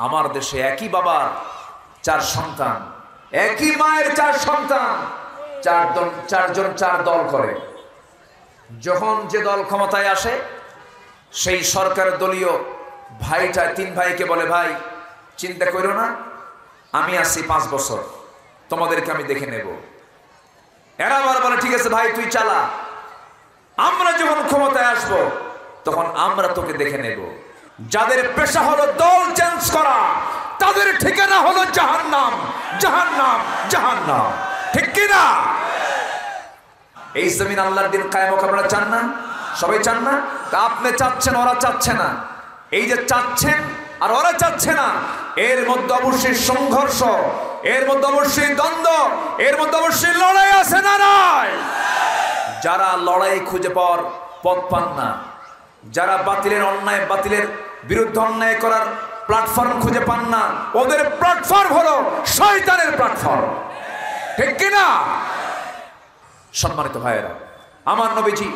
আমার দেশে একই বাবার 4 সন্তান, একই মায়ের 4 সন্তান, চারজন 4 দল করে। যখন যে দল ক্ষমতায় আসে সেই সরকার দলীয় ভাইটা 3 ভাইকে বলে, ভাই চিন্তা করো না, আমি আছি 5 বছর, তোমাদেরকে আমি দেখে নেব। এরা আবার বলে, ঠিক আছে ভাই তুই চালা, আমরা যখন ক্ষমতায় আসব তখন আমরা তোকে দেখে নেব। যাদের পেশা হলো দল চেঞ্জ করা, তাদের ঠিকানা হলো জাহান্নাম, জাহান্নাম, জাহান্নাম। ঠিক কি না? এই জমিন আল্লাহর দিন কায়েম হোক আপনারা চান না? সবাই চান না? তা আপনি চাচ্ছেন, ওরা চাচ্ছে না। এই যে চাচ্ছেন আর ওরা চাচ্ছে না, এর মধ্যে অবশ্যই সংঘর্ষ, এর মধ্যে অবশ্যই দ্বন্দ্ব, এর মধ্যে অবশ্যই লড়াই আছে না নাই? যারা লড়াই খুঁজে পাওয়ার পথ পান না, যারা বাতিলের অন্যায়, বাতিলের বিরুদ্ধে অন্যায় করার প্ল্যাটফর্ম খুঁজে পান না, ওদের প্ল্যাটফর্ম হলো শয়তানের প্ল্যাটফর্ম। ঠিক কিনা? সম্মানিত ভাইয়েরা, আমার নবীজি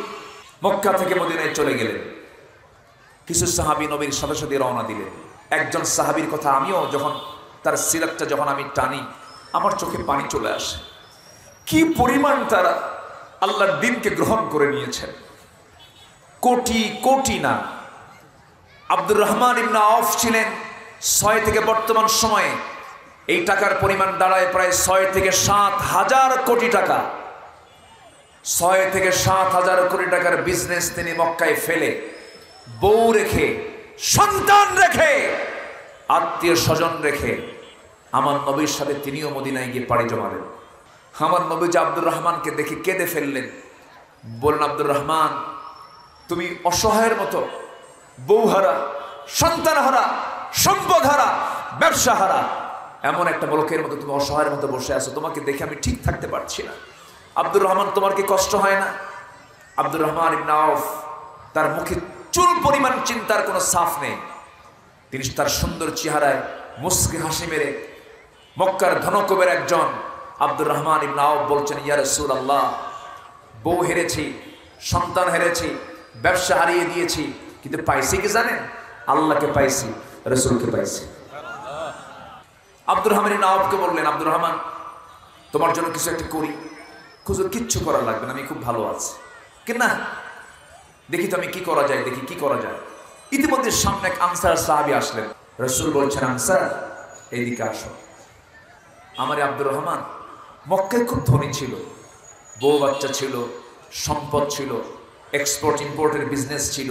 মক্কা থেকে মদিনায় চলে গেলেন। কিছু সাহাবী নবীর সাথে সাথে রওনা দিলেন। একজন সাহাবীর কথা আমিও যখন তার সিরাতটা যখন আমি টানি, আমার চোখে পানি চলে আসে। কি পরিমাণ তারা আল্লাহর দ্বীনকে গ্রহণ করে নিয়েছেন, কোটি কোটি না। আব্দুর রহমান ইবনে আওফ ছিলেন 6 থেকে বর্তমান সময়ে এই টাকার পরিমাণ দাঁড়ায় প্রায় 6 থেকে 7,000 কোটি টাকা। 6 থেকে 7,000 কোটি টাকার বিজনেস তিনি মক্কায় ফেলে, বউ রেখে, সন্তান রেখে, আত্মীয় স্বজন রেখে আমার নবীর সাথে তিনিও মদিনায় গিয়ে পাড়ি জমালেন। আমার নবী যে আব্দুর রহমানকে দেখে কেঁদে ফেললেন, বললেন, আব্দুর রহমান তুমি অসহায়ের মতো, বউ হারা, সন্তান হারা, সম্পদ হারা, ব্যবসা হারা, এমন একটা লোকের মতো তুমি অসহায়ের মতো বসে আছো, তোমাকে দেখে আমি ঠিক থাকতে পারছি না। আব্দুর রহমান তোমার কি কষ্ট হয় না? আব্দুর রহমান ইবনে আওফ, তার মুখে চুল পরিমাণ চিন্তার কোনো সাফ নেই। তিনি তার সুন্দর চেহারায় মুস্কি হাসি মেরে মক্কার ধনকুবের একজন আব্দুর রহমান ইবনে আওফ বলছেন, ইয়া রাসূলুল্লাহ, বউ হেরেছি, সন্তান হেরেছি, ব্যবসা হারিয়ে দিয়েছি, কিন্তু পাইছি কি জানেন? আল্লাহকে পাইছি, রাসূলকে পাইছি। আব্দুর রহমান ইবনে আওফকে বললেন, আব্দুর রহমান তোমার জন্য কিছু একটা করি। হুজুর কিচ্ছু করা লাগবে না, আমি খুব ভালো আছি। কি না, দেখি তো আমি কি করা যায়, দেখি কি করা যায়। ইতিমধ্যে সামনে এক আনসার সাহাবী আসলেন। রাসূল বলছেন, আনসার এইদিকে আসো। আমার আব্দুর রহমান মক্কায় খুব ধনী ছিল, বউ বাচ্চা ছিল, সম্পদ ছিল, এক্সপোর্ট ইম্পোর্টের বিজনেস ছিল,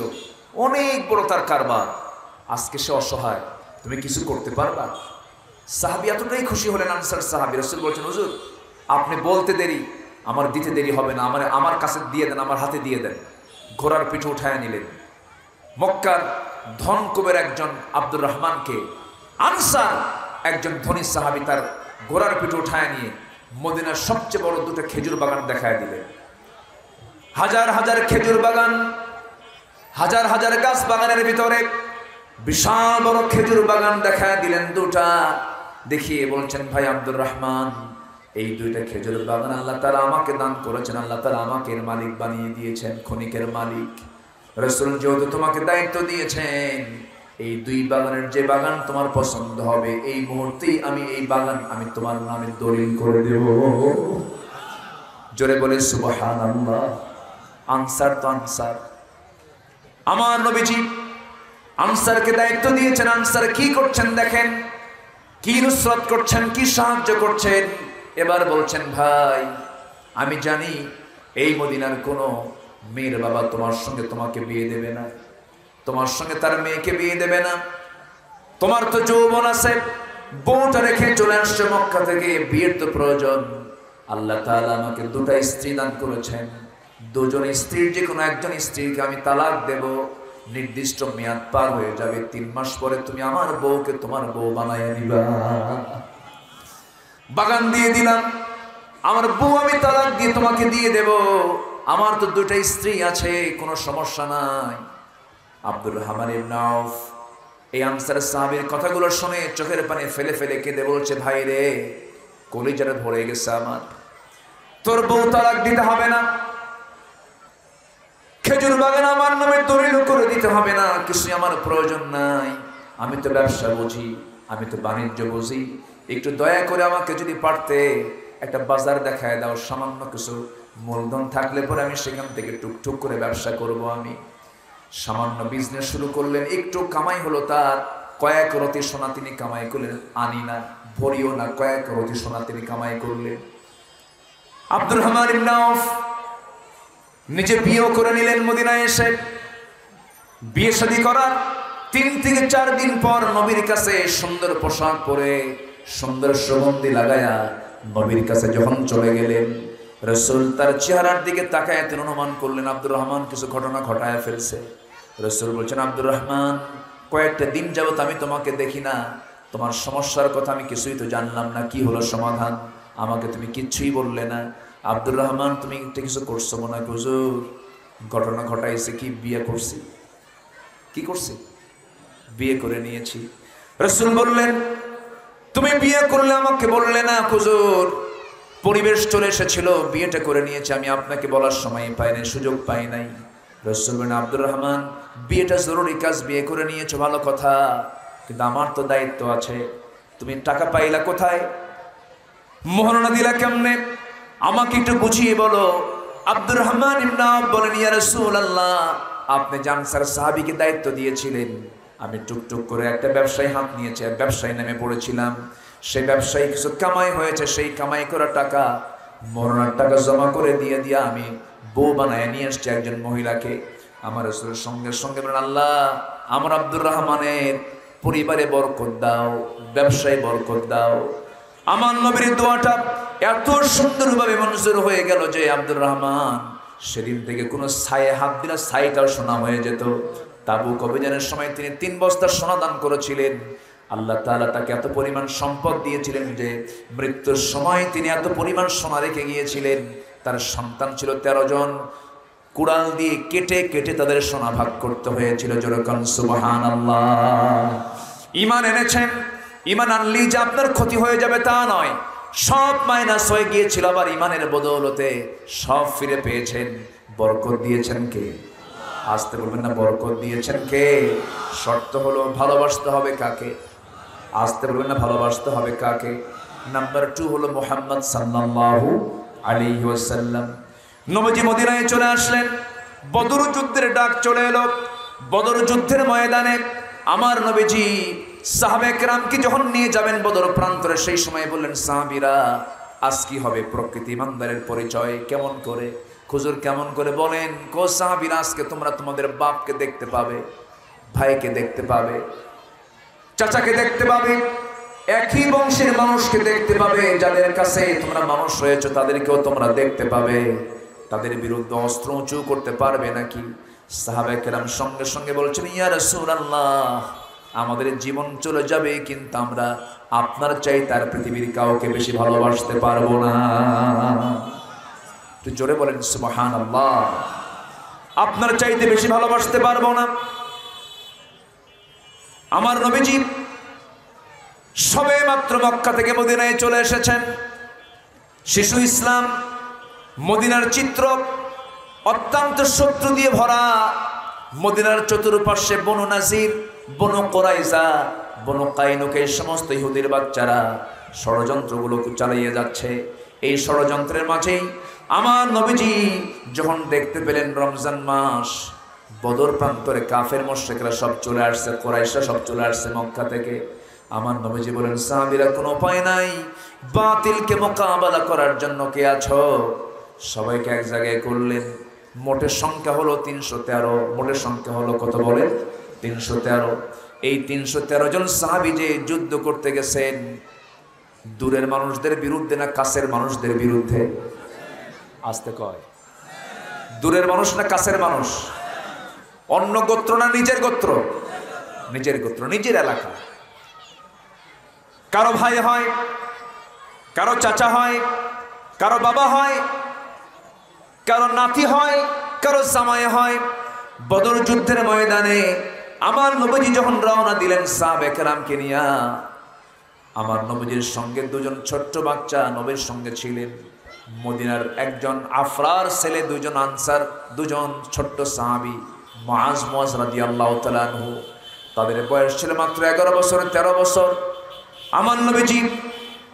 অনেক বড় তার কারবার। আজকে সে অসহায়, তুমি কিছু করতে পারবা? সাহাবী এতটাই খুশি হলেন, আনসার সাহাবী। রাসূল বলছেন, হুজুর আপনি বলতে দেরি, আমার দিতে দেরি হবে না, আমার কাছে দিয়ে দেন, আমার হাতে দিয়ে দেন। ঘোড়ার পিঠে উঠায় নিলেন। মক্কার ধনকুবের একজন আব্দুর রহমানকে আনসার একজন ধনী সাহাবী তার ঘোড়ার পিঠে উঠায় নিয়ে মদিনার সবচেয়ে বড় 2টা খেজুর বাগান দেখায় দিলেন। হাজার হাজার খেজুর বাগান, হাজার হাজার গাছ বাগানের ভিতরে বিশাল বড় খেজুর বাগান দেখায় দিলেন 2টা। দেখিয়ে বলছেন, ভাই আব্দুর রহমান, এই 2টা খেজুর বাগান আল্লাহ তাআলা আমাকে দান করেছেন, আল্লাহ তাআলা আমাকে এর মালিক বানিয়ে দিয়েছেন, খনিকের মালিক। রাসূল যেহেতু তোমাকে দায়িত্ব দিয়েছেন, এই 2 বাগানের যে বাগান তোমার পছন্দ হবে, এই মুহূর্তেই আমি এই বাগান আমি তোমার নামে দলিল করে দেব। জোরে বলে সুবহানাল্লাহ। আনসার তো আনসার, আমার নবীজি আনসারকে দায়িত্ব দিয়েছেন। আনসার কি করছেন দেখেন, কি নুসরত করছেন, কি সাহায্য করছেন। এবার বলছেন, ভাই আমি জানি এই মদিনার কোনো মেয়ের বাবা তোমার সঙ্গে তোমাকে বিয়ে দেবে না, তোমার সঙ্গে তার মেয়েকে বিয়ে দেবে না। তোমার তো যৌবন আছে, বউটা রেখে চলে আসছে মক্কা থেকে, বিয়ের তো প্রয়োজন। আল্লাহ তাআলা আমাকে 2টা স্ত্রী দান করেছেন, 2 জন স্ত্রীর যে কোনো একজন স্ত্রীকে আমি তালাক দেব। নির্দিষ্ট মেয়াদ পার হয়ে যাবে, 3 মাস পরে তুমি আমার বউকে তোমার বউ বানাইয়া নিবা। বাগান দিয়ে দিলাম, আমার বউ আমি তালাক দিয়ে তোমাকে দিয়ে দেব। আমার তো 2টা স্ত্রী আছে, কোনো সমস্যা নাই। আব্দুর রহমান ইবনে আওফ এই আনসার সাহাবীর কথাগুলো শুনে চোখের পানি ফেলে ফেলে কেঁদে বলছে, ভাই রে, কলিজাটা ভরে গেছে আমার, তোর বউ তালাক দিতে হবে না, খেজুর বাগান আমার নামে দলিল করে দিতে হবে না, কিছু আমার প্রয়োজন নাই। আমি তো ব্যবসা বুঝি, আমি তো বাণিজ্য বুঝি, একটু দয়া করে আমাকে যদি পারতে একটা বাজার দেখায় দাও, সামান্য কিছু মূলধন থাকলে পরে আমি সেখান থেকে টুকটুক করে ব্যবসা করব। আমি সামান্য বিজনেস শুরু করলেন, একটু কামাই হলো তার, কয়েক রতি সোনা তিনি কামাই করলেন, আনি না ভরিও না, কয়েক রতি সোনা তিনি কামাই করলেন। আব্দুর রহমান ইবনে আউফ নিজে বিয়েও করে নিলেন মদিনায় এসে। বিয়ে শাদী করার 3 থেকে 4 দিন পর নবীর কাছে সুন্দর পোশাক পরে, সুন্দর সুগন্ধি লাগায়া নবীর কাছে যখন চলে গেলেন, রাসূল তার চেহারার দিকে তাকায় তিনি অনুমান করলেন আব্দুর রহমান কিছু ঘটনা ঘটায় ফেলছে। রাসূল বলছেন, আব্দুর রহমান, কয়েকটা দিন যাবত আমি তোমাকে দেখি না, তোমার সমস্যার কথা আমি কিছুই তো জানলাম না, কি হলো সমাধান, আমাকে তুমি কিচ্ছুই বললে না। আব্দুর রহমান, তুমি একটা কিছু করছো মনে হয়? হুজুর, ঘটনা ঘটাইছে কি, বিয়ে করছি। কি করছি? বিয়ে করে নিয়েছি। রাসূল বললেন, তুমি বিয়ে করলে আমাকে বললে না? হুজুর, পরিবেশ চলে এসেছিল, বিয়েটা করে নিয়েছে, আমি আপনাকে বলার সময় পাই নাই, সুযোগ পাই নাই। রাসূল বলেন, আব্দুর রহমান, বিয়েটা জরুরি কাজ, বিয়ে করে নিয়েছো ভালো কথা, কিন্তু আমার তো দায়িত্ব আছে। তুমি টাকা পাইলা কোথায়? মোহরনা দিলা কেমনে? আমাকে একটু বুঝিয়ে বলো। আব্দুর রহমান ইবনে আউফ বলেন, ইয়া রাসূলুল্লাহ, আপনি যে আনসার সাহাবীকে দায়িত্ব দিয়েছিলেন, আমি টুকটুক করে একটা ব্যবসায় হাত নিয়েছি, আর ব্যবসায় নেমে পড়েছিলাম। সেই ব্যবসায়ী কিছু কামাই হয়েছে, সেই কামাই করা টাকা, মরণার টাকা জমা করে দিয়ে আমি বউ বানায় নিয়ে এসছি একজন মহিলাকে। আমার রাসূলের সঙ্গে সঙ্গে বলেন, আল্লাহ আমার আব্দুর রহমানের পরিবারে বরকত দাও, ব্যবসায় বরকত দাও। আমার নবীর দোয়াটা এত সুন্দরভাবে মঞ্জুর হয়ে গেল যে আব্দুর রহমান সেদিন থেকে কোনো ছায়ে হাত দিলে ছাইটাও সোনা হয়ে যেত। তাবুক অভিযানের সময় তিনি 3 বস্তা সোনা দান করেছিলেন। আল্লাহ তাআলা তাকে এত পরিমাণ সম্পদ দিয়েছিলেন যে মৃত্যুর সময় তিনি এত পরিমাণ সোনা রেখে গিয়েছিলেন। তার সন্তান ছিল 13 জন, কুড়াল দিয়ে কেটে কেটে তাদের সোনা ভাগ করতে হয়েছিল। যেরকম সুবহানাল্লাহ। ঈমান এনেছেন, ঈমান আনলি যে আপনার ক্ষতি হয়ে যাবে তা নয়, সব মাইনাস হয়ে গিয়েছিল, আবার ঈমানের বদৌলতে সব ফিরে পেয়েছেন। বরকত দিয়েছেন কে? আসতে বলবেন না, বরকত দিয়েছেন কে? শর্ত হলো ভালোবাসতে হবে কাকে? আসতে বলবেন না, ভালোবাসতে হবে কাকে? নাম্বার 2 হলো মুহাম্মদ সাল্লাল্লাহু আলাইহি ওয়াসাল্লাম। নবীজি মদিনায় চলে আসলেন, বদর যুদ্ধের ডাক চলে এলো। বদর যুদ্ধের ময়দানে আমার নবীজি সাহাবায়ে কেরামকে যখন নিয়ে যাবেন বদর প্রান্তরে, সেই সময় বললেন, সাহাবীরা আজ কি হবে? প্রকৃতি ইমানদারের পরিচয় কেমন করে? হুজুর কেমন করে বলেন? কো সাহাবীরা, আজকে তোমরা তোমাদের বাপকে দেখতে পাবে, ভাইকে দেখতে পাবে, চাচাকে দেখতে পাবে, একই বংশের মানুষকে দেখতে পাবে, যাদের কাছে তোমরা মানুষ হয়েছো তাদেরকেও তোমরা দেখতে পাবে। তাদের বিরুদ্ধে অস্ত্র উঁচু করতে পারবে নাকি? সাহাবায়ে কেরাম সঙ্গে সঙ্গে বলছেন, ইয়া রাসূলুল্লাহ, আমাদের জীবন চলে যাবে, কিন্তু আমরা আপনার চাইতে আর পৃথিবীর কাউকে বেশি ভালোবাসতে পারবো না। একটু জোরে বলেন সুবহানাল্লাহ। আপনার চাইতে বেশি ভালোবাসতে পারবো না। আমার নবীজি সবে মাত্র মক্কা থেকে মদিনায় চলে এসেছেন। শিশু ইসলাম, মদিনার চিত্র অত্যন্ত শত্রু দিয়ে ভরা। মদিনার চতুর্পার্শ্বে বনু নাজির, বনু কুরাইজা, বনু কাইনুকা, এই সমস্ত ইহুদির বাচ্চারা ষড়যন্ত্রগুলো চালিয়ে যাচ্ছে। এই ষড়যন্ত্রের মাঝেই আমার নবীজি যখন দেখতে পেলেন রমজান মাস, বদর প্রান্তরে কাফের মুশরিকরা সব চলে আসছে, কুরাইশরা সব চলে আসছে মক্কা থেকে। আমার নবীজি বলেন, সাহাবীরা কোনো উপায় নাই, বাতিলকে মোকাবেলা করার জন্য কে আছো? সবাইকে এক জায়গায় করলেন। মোটের সংখ্যা হলো 313। মোটের সংখ্যা হলো কত বলে? 313। এই 313 জন সাহাবী যে যুদ্ধ করতে গেছেন, দূরের মানুষদের বিরুদ্ধে না কাছের মানুষদের বিরুদ্ধে? আসতে কয়, দূরের মানুষ না কাছের মানুষ? অন্য গোত্র না নিজের গোত্র? নিজের গোত্র, নিজের এলাকা। কারো ভাই হয়, কারো চাচা হয়, কারো বাবা হয়, কারো নাতি হয়, কারো জামাই হয়। বদর যুদ্ধের ময়দানে আমার নবীজি যখন রওনা দিলেন সাহাবায়ে কেরামকে নিয়ে, আমার নবীজির সঙ্গে 2 জন ছোট্ট বাচ্চা নবীর সঙ্গে ছিলেন। মদিনার একজন আফরার ছেলে, 2 জন আনসার, 2 জন ছোট্ট সাহাবী, মুআজ রাদিয়াল্লাহু তাআলা আনহু। তাদের বয়স ছিল মাত্র 11 বছর, 13 বছর। আমার নবীজি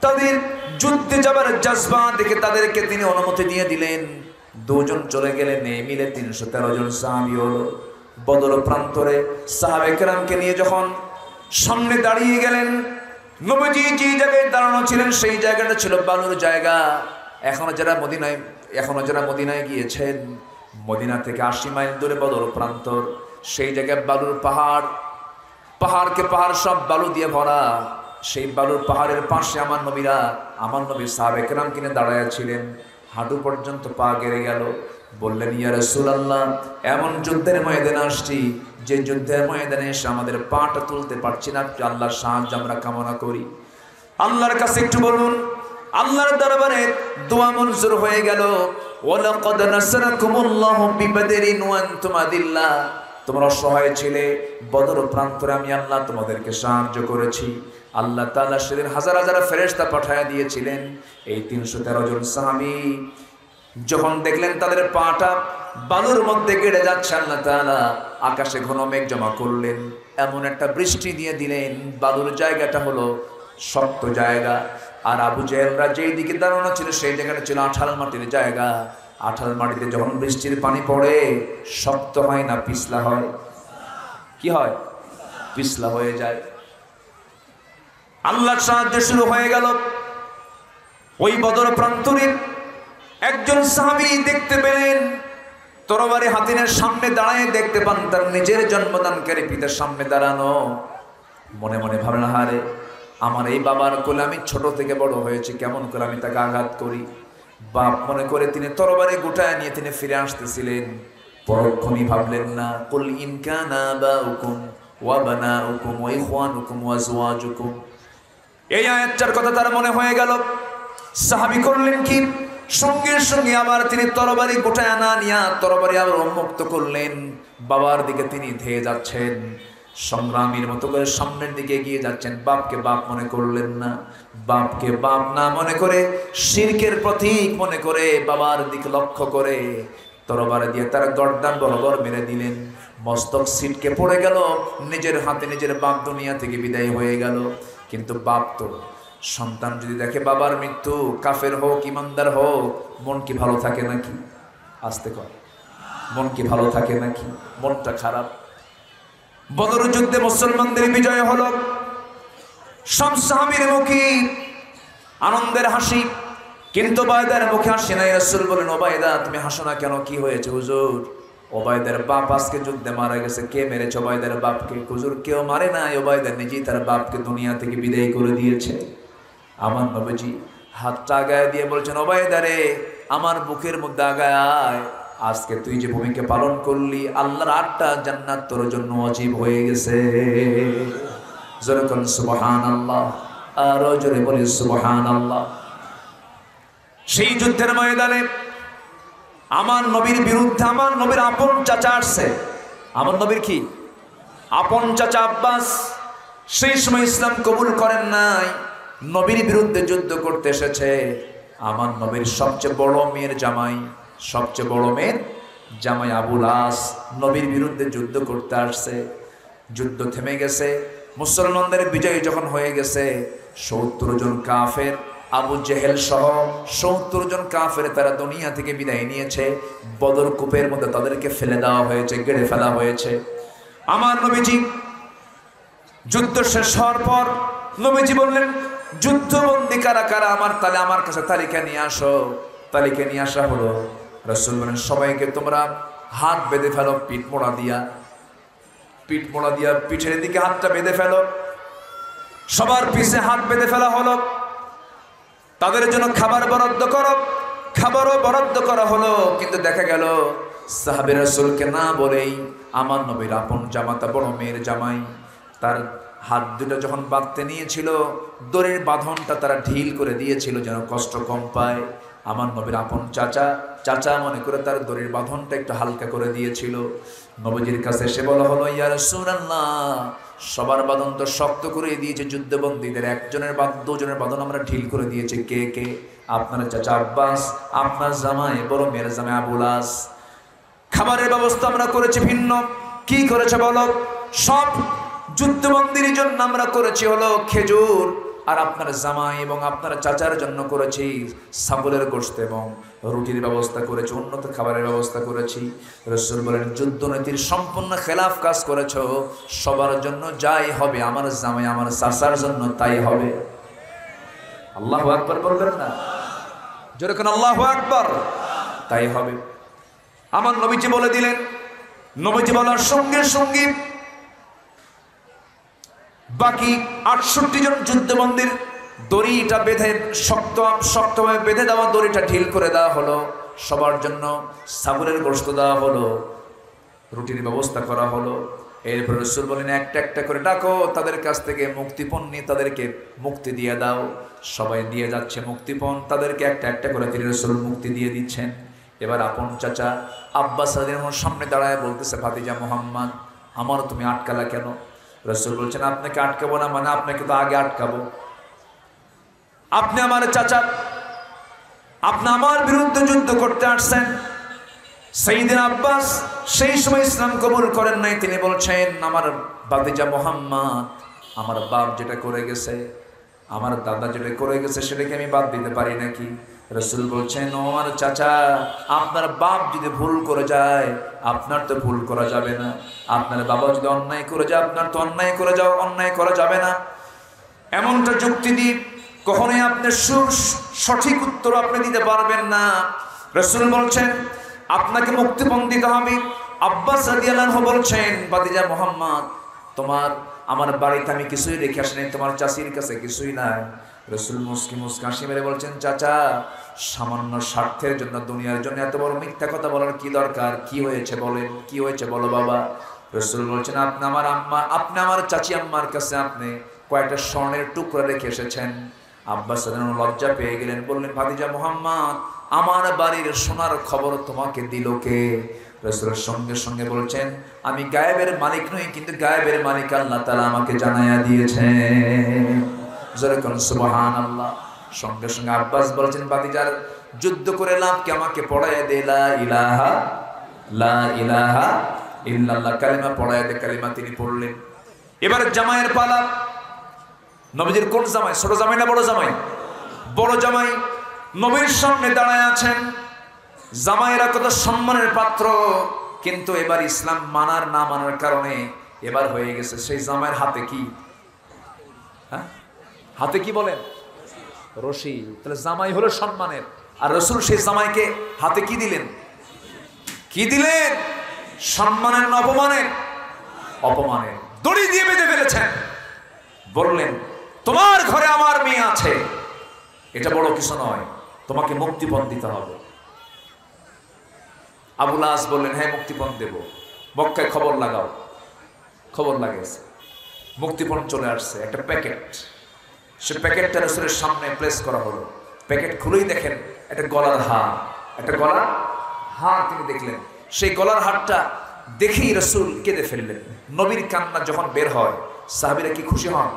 তাদের যুদ্ধে যাবার জজবা দেখে তাদেরকে তিনি অনুমতি দিয়ে দিলেন। দুজন চলে গেলেন, এই মিলে 313 জন সাহাবী হলো। বদর প্রান্তরে সাহাবে কেরামকে নিয়ে যখন সামনে দাঁড়িয়ে গেলেন, নবীজি যে জায়গায় দাঁড়ানো ছিলেন সেই জায়গাটা ছিল বালুর জায়গা। এখনো যারা মদিনায় গিয়েছেন, মদিনা থেকে 80 মাইল দূরে বদর প্রান্তর, সেই জায়গায় বালুর পাহাড়কে পাহাড় সব বালু দিয়ে ভরা। সেই বালুর পাহাড়ের পাশে আমার নবী সাহাবে কেরাম কিনে দাঁড়ায় ছিলেন। হাঁটু পর্যন্ত পা গেড়ে গেল। বললেন, ইয়া রাসূলুল্লাহ, এমন যুদ্ধের ময়দানে আসছি যে যুদ্ধের ময়দানে এসে আমাদের পাটা তুলতে পারছি না, আল্লাহর সাহায্য আমরা কামনা করি। আল্লাহর কাছে একটু বলুন। আল্লাহর দরবারে দোয়া মঞ্জুর হয়ে গেল। ওয়ালাকাদ নাসরাকুমুল্লাহু বিবাদরিন ওয়া আনতুম আদিল্লাহ, তোমরা অসহায় ছিলে, বদর প্রান্তরে আমি আল্লাহ তোমাদেরকে সাহায্য করেছি। আল্লাহ তাআলা সেদিন হাজার হাজার ফেরেশতা পাঠায়া দিয়েছিলেন। এই 313 জন সাহাবী যখন দেখলেন তাদের পাটা বালুর মধ্যে গেড়ে যাচ্ছে, আল্লাহ তাআলা আকাশে ঘন মেঘ জমা করলেন, এমন একটা বৃষ্টি দিয়ে দিলেন। বালুর জায়গাটা হলো শক্ত জায়গা, আর আবু জেহেলরা যেই দিকে দাঁড়ানো ছিল সেই জায়গাটা ছিল আঠাল মাটির জায়গা। আঠাল মাটিতে যখন বৃষ্টির পানি পড়ে শক্ত হয় না পিছলা হয়? কি হয়? পিছলা হয়ে যায়। আল্লাহর সাহায্য শুরু হয়ে গেল। ওই বদর প্রান্তরে একজন সাহাবী দেখতে পেলেন, তরবারি হাতিনের সামনে দাঁড়ায় দেখতে পান তার নিজের জন্মদানকারী পিতার সামনে দাঁড়ানো। মনে মনে ভাবলেন, হারে আমার এই বাবার কোলে আমি ছোট থেকে বড় হয়েছি, কেমন করে আমি তাকে আঘাত করি। বাপ মনে করে তিনি তরবারি গোটায় নিয়ে তিনি ফিরে আসতেছিলেন। পরক্ষণই ভাবলেন না, কুল ইন কানা আবাউকুম ওয়া বানাউকুম ওয়া ইখওয়ানুকুম ওয়া আজওয়াজুকুম, এই আয়াতটার কথা তার মনে হয়ে গেল। সাহাবী করলেন কি, সঙ্গে সঙ্গে আবার তিনি তরবারি গোটায় না নিয়া তরবারি আবার উন্মুক্ত করলেন। বাবার দিকে তিনি ধেয়ে যাচ্ছেন, সংগ্রামীর মতো করে সামনের দিকে এগিয়ে যাচ্ছেন। বাপকে বাপ মনে করলেন না, বাপকে বাপ না মনে করে শিরকের প্রতীক মনে করে বাবার দিকে লক্ষ্য করে তরবারি দিয়ে তার গর্দান বরাবর মেরে দিলেন। মস্তক ছিটকে পড়ে গেল, নিজের হাতে নিজের বাপ দুনিয়া থেকে বিদায় হয়ে গেল। কিন্তু বাপ তো, সন্তান যদি দেখে বাবার মৃত্যু, কাফের হোক ইমানদার হোক, মন কি ভালো থাকে নাকি? আসতে কর, মন কি ভালো থাকে নাকি? মনটা খারাপ। বদর যুদ্ধে মুসলমানদের বিজয় হলো। সব সাহাবীর মুখে আনন্দের হাসি, কিন্তু ওবায়দার মুখে হাসি নাই। রাসূল বলেন, ওবায়দা তুমি হাসো না কেন? কি হয়েছে হুজুর? ওবায়দার বাপ আজকে যুদ্ধে মারা গেছে। কে মেরেছে ওবায়দার বাপকে? হুজুর কেউ মারে নাই, ওবায়দা নিজেই তার বাপকে দুনিয়া থেকে বিদায় করে দিয়েছে। আমার নবীজি হাতটা আগায় দিয়ে বলছেন, ওবায়দা রে, আমার বুকের মধ্যে আগায় আয়। আজকে তুই যে ভূমিকা পালন করলি, আল্লাহর 8টা জান্নাত তোর জন্য ওয়াজিব হয়ে গেছে। জোরে বলেন সুবহানাল্লাহ, আর জোরে বলি সুবহানাল্লাহ। সেই যুদ্ধের ময়দানে আমার নবীর বিরুদ্ধে আমার নবীর আপন চাচা আসছে। আমার নবীর কি আপন চাচা আব্বাস, সেই সময় ইসলাম কবুল করেন নাই, নবীর বিরুদ্ধে যুদ্ধ করতে এসেছে। আমার নবীর সবচেয়ে বড় মেয়ের জামাই আবুল আস নবীর বিরুদ্ধে যুদ্ধ করতে আসছে। যুদ্ধ থেমে গেছে, মুসলমানদের বিজয় যখন হয়ে গেছে, 70 জন কাফের, আবু জেহেল সহ 70 জন কাফের তারা দুনিয়া থেকে বিদায় নিয়েছে। বদর কূপের মধ্যে তাদেরকে ফেলে দেওয়া হয়েছে, গেড়ে ফেলা হয়েছে। আমার নবীজি যুদ্ধ শেষ হওয়ার পর নবীজি বললেন, যুদ্ধবন্দী কারা কারা আমার তাহলে আমার কাছে তালিকা নিয়ে আসো। তালিকা নিয়ে আসা হলো। রাসূল বলেন, সবাইকে তোমরা হাত বেঁধে ফেলো, পিঠ মোড়া দিয়া পিঠের দিকে হাতটা বেঁধে ফেলো। সবার পিছে হাত বেঁধে ফেলা হলো। তাদের জন্য খাবার বরাদ্দ করো, খাবারও বরাদ্দ করা হলো। কিন্তু দেখা গেল সাহাবে রাসূলকে না বলেই আমার নবীর আপন জামাতা, বড় মেয়ের জামাই, তার হাত দুটো যখন বাঁধতে নিয়েছিল, দড়ির বাঁধনটা তারা ঢিল করে দিয়েছিল যেন কষ্ট কম পায়। আমার নবীর আপন চাচা মনে করে তার দড়ির বাঁধনটা একটু হালকা করে দিয়েছিল। নবীজির কাছে এসে বলা হলো, ইয়া রাসূলুল্লাহ, সবার বাঁধন তো শক্ত করে দিয়েছে, যুদ্ধবন্দীদের দুজনের বাঁধন আমরা ঢিল করে দিয়েছি। কে কে? আপনার চাচা আব্বাস, আপনার জামাই, বড় মেয়ের জামাই আবুল আস। খাবারের ব্যবস্থা আমরা করেছি ভিন্ন। কি করেছে বলো? সব যুদ্ধবন্দীর জন্য আমরা করেছি হলো খেজুর, আর আপনার জামাই এবং আপনার চাচার জন্য করেছি ছাগলের গোশত এবং রুটির ব্যবস্থা করেছি, উন্নত খাবারের ব্যবস্থা করেছি। রাসূল বলেন, যুদ্ধনীতির সম্পূর্ণ খেলাফ কাজ করেছো। সবার জন্য যাই হবে, আমার জামাই আমার চাচার জন্য তাই হবে। আল্লাহু আকবার বলবেন না? যেরকম আল্লাহু আকবার, তাই হবে। আমার নবীজি বলে দিলেন। নবীজি বলার সঙ্গে সঙ্গে বাকি 68 জন যুদ্ধবন্দীর দড়িটা বেঁধে শক্তভাবে বেঁধে দেওয়া দড়িটা ঢিল করে দেওয়া হলো। সবার জন্য ছাগলের গোশত দেওয়া হলো, রুটির ব্যবস্থা করা হলো। এরপর রাসূল বলেন, একটা একটা করে ডাকো, তাদের কাছ থেকে মুক্তিপণ নিয়ে তাদেরকে মুক্তি দিয়ে দাও। সবাই দিয়ে যাচ্ছে মুক্তিপণ, তাদেরকে একটা একটা করে তিনি রাসূল মুক্তি দিয়ে দিচ্ছেন। এবার আপন চাচা আব্বাস রাদিয়াল্লাহু আনহু সামনে দাঁড়ায় বলতেছে, ভাতিজা মুহাম্মদ, আমার তুমি আটকালা কেন? রাসূল বলছেন, আপনাকে আটকাবো না মানে আপনাকে তো আগে আটকাবো। আপনি আমার চাচা, আপনি আমার বিরুদ্ধে যুদ্ধ করতে আসছেন। সাইয়েদনা আব্বাস সেই সময় ইসলাম কবুল করেন নাই। তিনি বলছেন, আমার ভাতিজা মুহাম্মদ, আমার বাপ যেটা করে গেছে, আমার দাদা যেটা করে গেছে, সেটাকে আমি বাদ দিতে পারি নাকি? রাসূল বলছেন, ও আমার চাচা, আপনার বাপ যদি ভুল করে যায়, আপনার তো ভুল করা যাবে না। আপনার বাবা যদি অন্যায় করে যায়, আপনার তো অন্যায় করা যাবে না। এমনটা যুক্তি দিয়ে কখনোই আপনি সঠিক উত্তর আপনি দিতে পারবেন না। রাসূল বলছেন, আপনাকে মুক্তিপণ দিতে হবে। আব্বাস রাদিয়াল্লাহু আনহু বলছেন, ভাতিজা মুহাম্মদ, আমার বাড়িতে আমি কিছুই রেখে আসিনি, তোমার চাচির কাছে কিছুই নাই। রাসূল মুস্কি হাসি মেরে বলছেন, চাচা, সামান্য স্বার্থের জন্য, দুনিয়ার জন্য এত বড় মিথ্যা কথা বলার কি দরকার? কি হয়েছে বলেন, কি হয়েছে বলো বাবা। রাসূল বলছেন, আপনি আমার চাচি আম্মার কাছে আপনি কয়েকটা স্বর্ণের টুকরা রেখে এসেছেন। আব্বাস লজ্জা পেয়ে গেলেন, বললেন, ভাতিজা মুহাম্মদ, আমার বাড়ির সোনার খবর তোমাকে দিল কে? রাসূলের সঙ্গে সঙ্গে বলছেন, আমি গায়েবের মালিক নই, কিন্তু গায়েবের মালিক আল্লাহ তাআলা আমাকে জানায়া দিয়েছেন। যেরকম সুবহানাল্লাহ। সঙ্গে সঙ্গে আব্বাস বলছেন, ভাতিজার যুদ্ধ করে লাভ কি, আমাকে পড়াইয়া দে লা ইলাহা ইল্লাল্লাহ কালিমা পড়াইয়া দে। কালিমা তিনি পড়লেন। এবার জামাইয়ের পালা। নবীজির কোন জামাই? ছোট জামাই না বড় জামাই? বড় জামাই নবীর সামনে দাঁড়ায় আছেন। জামাইরা কত সম্মানের পাত্র, কিন্তু এবার ইসলাম মানার না মানার কারণে এবার হয়ে গেছে সেই জামাইয়ের হাতে কি? হাতে কি বলেন? রশি। তাহলে জামাই হলো সম্মানের, আর রাসূল সেই জামাইকে হাতে কি দিলেন? কি দিলেন? সম্মানের না অপমানের? অপমানের। দড়ি দিয়ে বেঁধে ফেলেছেন। বললেন, তোমার ঘরে আমার মেয়ে আছে, এটা বড় কিছু নয়, তোমাকে মুক্তিপণ দিতে হবে। আবুল আস বললেন, হ্যাঁ মুক্তিপণ দেব। মক্কায় খবর লাগাও। খবর লাগাইছে, মুক্তিপণ চলে আসছে, একটা প্যাকেট। সে প্যাকেটটা রাসূলের সামনে প্লেস করা হলো। প্যাকেট খুলেই দেখেন একটা গলার হার, একটা গলার হার তিনি দেখলেন। সেই গলার হারটা দেখেই রাসূল কেঁদে ফেললেন। নবীর কান্না যখন বের হয়, সাহাবীরা কি খুশি হন?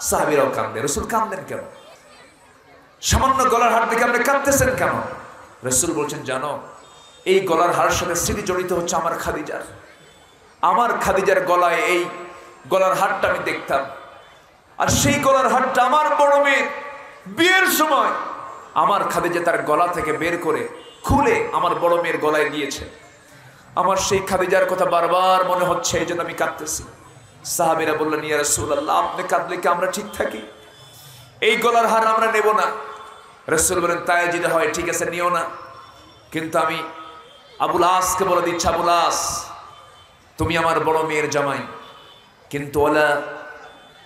সাহাবীরাও কান্দে। রাসূল কান্দেন কেন? সামান্য গলার হার দেখে আপনি কাঁদতেছেন কেন? রাসূল বলছেন, জানো, এই গলার হারের সাথে স্মৃতি জড়িত হচ্ছে আমার খাদিজার। আমার খাদিজার গলায় এই গলার হারটা আমি দেখতাম, আর সেই গলার হারটা আমার বড় মেয়ে বিয়ের সময় আমার খাদিজা তার গলা থেকে বের করে খুলে আমার বড় মেয়ের গলায় দিয়েছে। আমার সেই খাদিজার কথা বারবার মনে হচ্ছে, এই জন্য আমি কাঁদতেছি। সাহাবীরা বললেন, ইয়া রাসূলুল্লাহ, আপনি কাঁদলে কি আমরা ঠিক থাকি? এই গলার হার আমরা নেব না। রাসূল বলেন, তাই যদি হয় ঠিক আছে, নিও না, কিন্তু আমি আবুল আসকে বলে দিচ্ছি, আবুল আস, তুমি আমার বড় মেয়ের জামাই, কিন্তু ওলা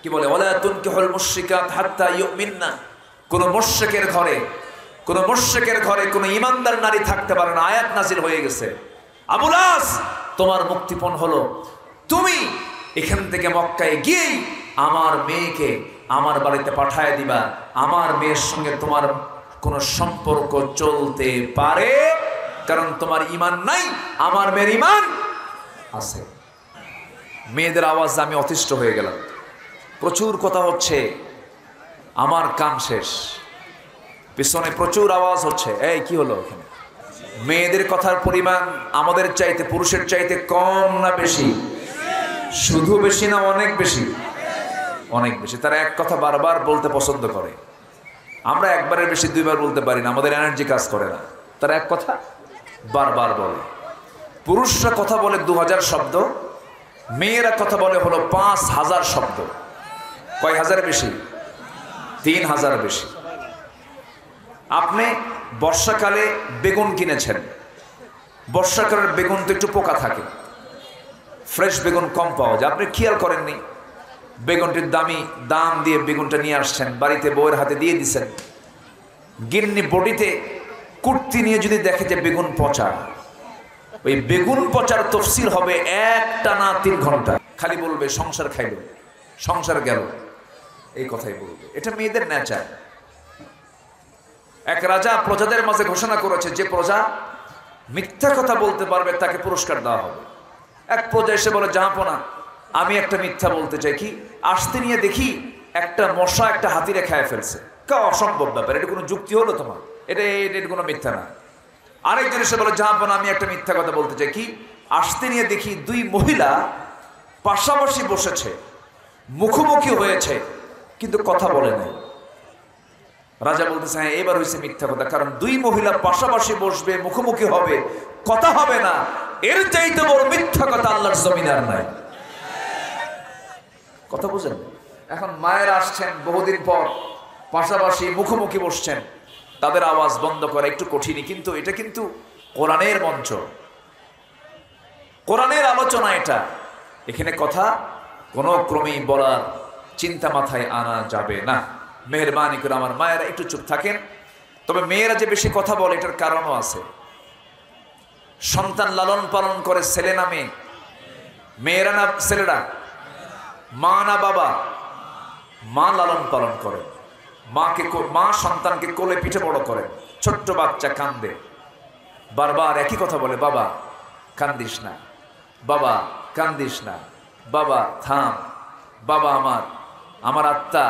কি বলে, ওলা তুনকিহুল মুশরিকাত হাত্তা ইউমিননা, কোন মুশরিকের ঘরে কোন ঈমানদার নারী থাকতে পারে না। আয়াত নাজিল হয়ে গেছে। আবুল আস, তোমার মুক্তিপণ হলো তুমি এখান থেকে মক্কায় গিয়েই আমার মেয়েকে আমার বাড়িতে পাঠায় দিবা। আমার মেয়ের সঙ্গে তোমার কোনো সম্পর্ক চলতে পারে, কারণ তোমার ঈমান নাই, আমার মেয়ের ঈমান আছে। মেয়েদের আওয়াজ আমি অতিষ্ঠ হয়ে গেলাম। প্রচুর কথা হচ্ছে, আমার কান শেষ। পিছনে প্রচুর আওয়াজ হচ্ছে। এই কি হলো এখানে? মেয়েদের কথার পরিমাণ আমাদের চাইতে, পুরুষের চাইতে কম না বেশি? শুধু বেশি না অনেক বেশি? অনেক বেশি। তারা এক কথা বারবার বলতে পছন্দ করে। আমরা একবারের বেশি দুইবার বলতে পারি না, আমাদের এনার্জি কাজ করে না। তারা এক কথা বারবার বলে। পুরুষরা কথা বলে 2000 শব্দ, মেয়েরা কথা বলে হলো 5000 শব্দ। কয় হাজার বেশি? 3000 বেশি। আপনি বর্ষাকালে বেগুন কিনেছেন, বর্ষাকালের বেগুন তো একটু পোকা থাকে, ফ্রেশ বেগুন কম পাওয়া যায়। আপনি খেয়াল করেননি, বেগুনটির দাম দিয়ে বেগুনটা নিয়ে আসছেন, বাড়িতে বউয়ের হাতে দিয়ে দিচ্ছেন। গিন্নি বডিতে কুর্তি নিয়ে যদি দেখে যে বেগুন পচা, ওই বেগুন পচার তফসিল হবে একটানা 3 ঘন্টা। খালি বলবে সংসার খাইল, সংসার গেল, এই কথাই বলবে। এটা মেয়েদের নেচার। এক রাজা প্রজাদের মাঝে ঘোষণা করেছে, যে প্রজা মিথ্যা কথা বলতে পারবে তাকে পুরস্কার দেওয়া হবে। এক প্রজা এসে বলে, জাহাপনা আমি একটা মিথ্যা বলতে চাই। কি? আসতে নিয়ে দেখি একটা মশা একটা হাতিরে খায় ফেলছে। অসম্ভব ব্যাপার, এটা কোনো যুক্তি হলো তোমার? এটা কোনো মিথ্যা না। আরেকজন এসে বলে, জাহাপনা আমি একটা মিথ্যা কথা বলতে চাই। কি? আসতে নিয়ে দেখি 2 মহিলা পাশাপাশি বসেছে, মুখোমুখি হয়েছে, কিন্তু কথা বলে নাই। রাজা বলতেছে, হ্যাঁ এবার হয়েছে মিথ্যা কথা, কারণ 2 মহিলা পাশাপাশি বসবে, মুখোমুখি হবে, কথা হবে না, এর চাইতে বড় মিথ্যা কথা আল্লাহর জমিনে আর নাই। কথা বুঝেন? এখন মায়ের আসছেন বহুদিন পর, পাশাপাশি মুখোমুখি বসছেন, তাদের আওয়াজ বন্ধ করা একটু কঠিনই, কিন্তু এটা কিন্তু কোরআনের মঞ্চ, কোরআনের আলোচনা এটা। এখানে কথা কোনো ক্রমেই বলার চিন্তা মাথায় আনা যাবে না। মেহরবানি করে আমার মায়েরা একটু চুপ থাকেন। তবে মেয়েরা যে বেশি কথা বলে এটার কারণও আছে। সন্তান লালন পালন করে ছেলে না মেয়ে? মেয়েরা না ছেলেরা? মা না বাবা? মা লালন পালন করে, মা সন্তানকে কোলে পিঠে বড় করে। ছোট্ট বাচ্চা কান্দে, বারবার একই কথা বলে, বাবা কান্দিস না, বাবা কান্দিস না, বাবা থাম, বাবা আমার আত্মা।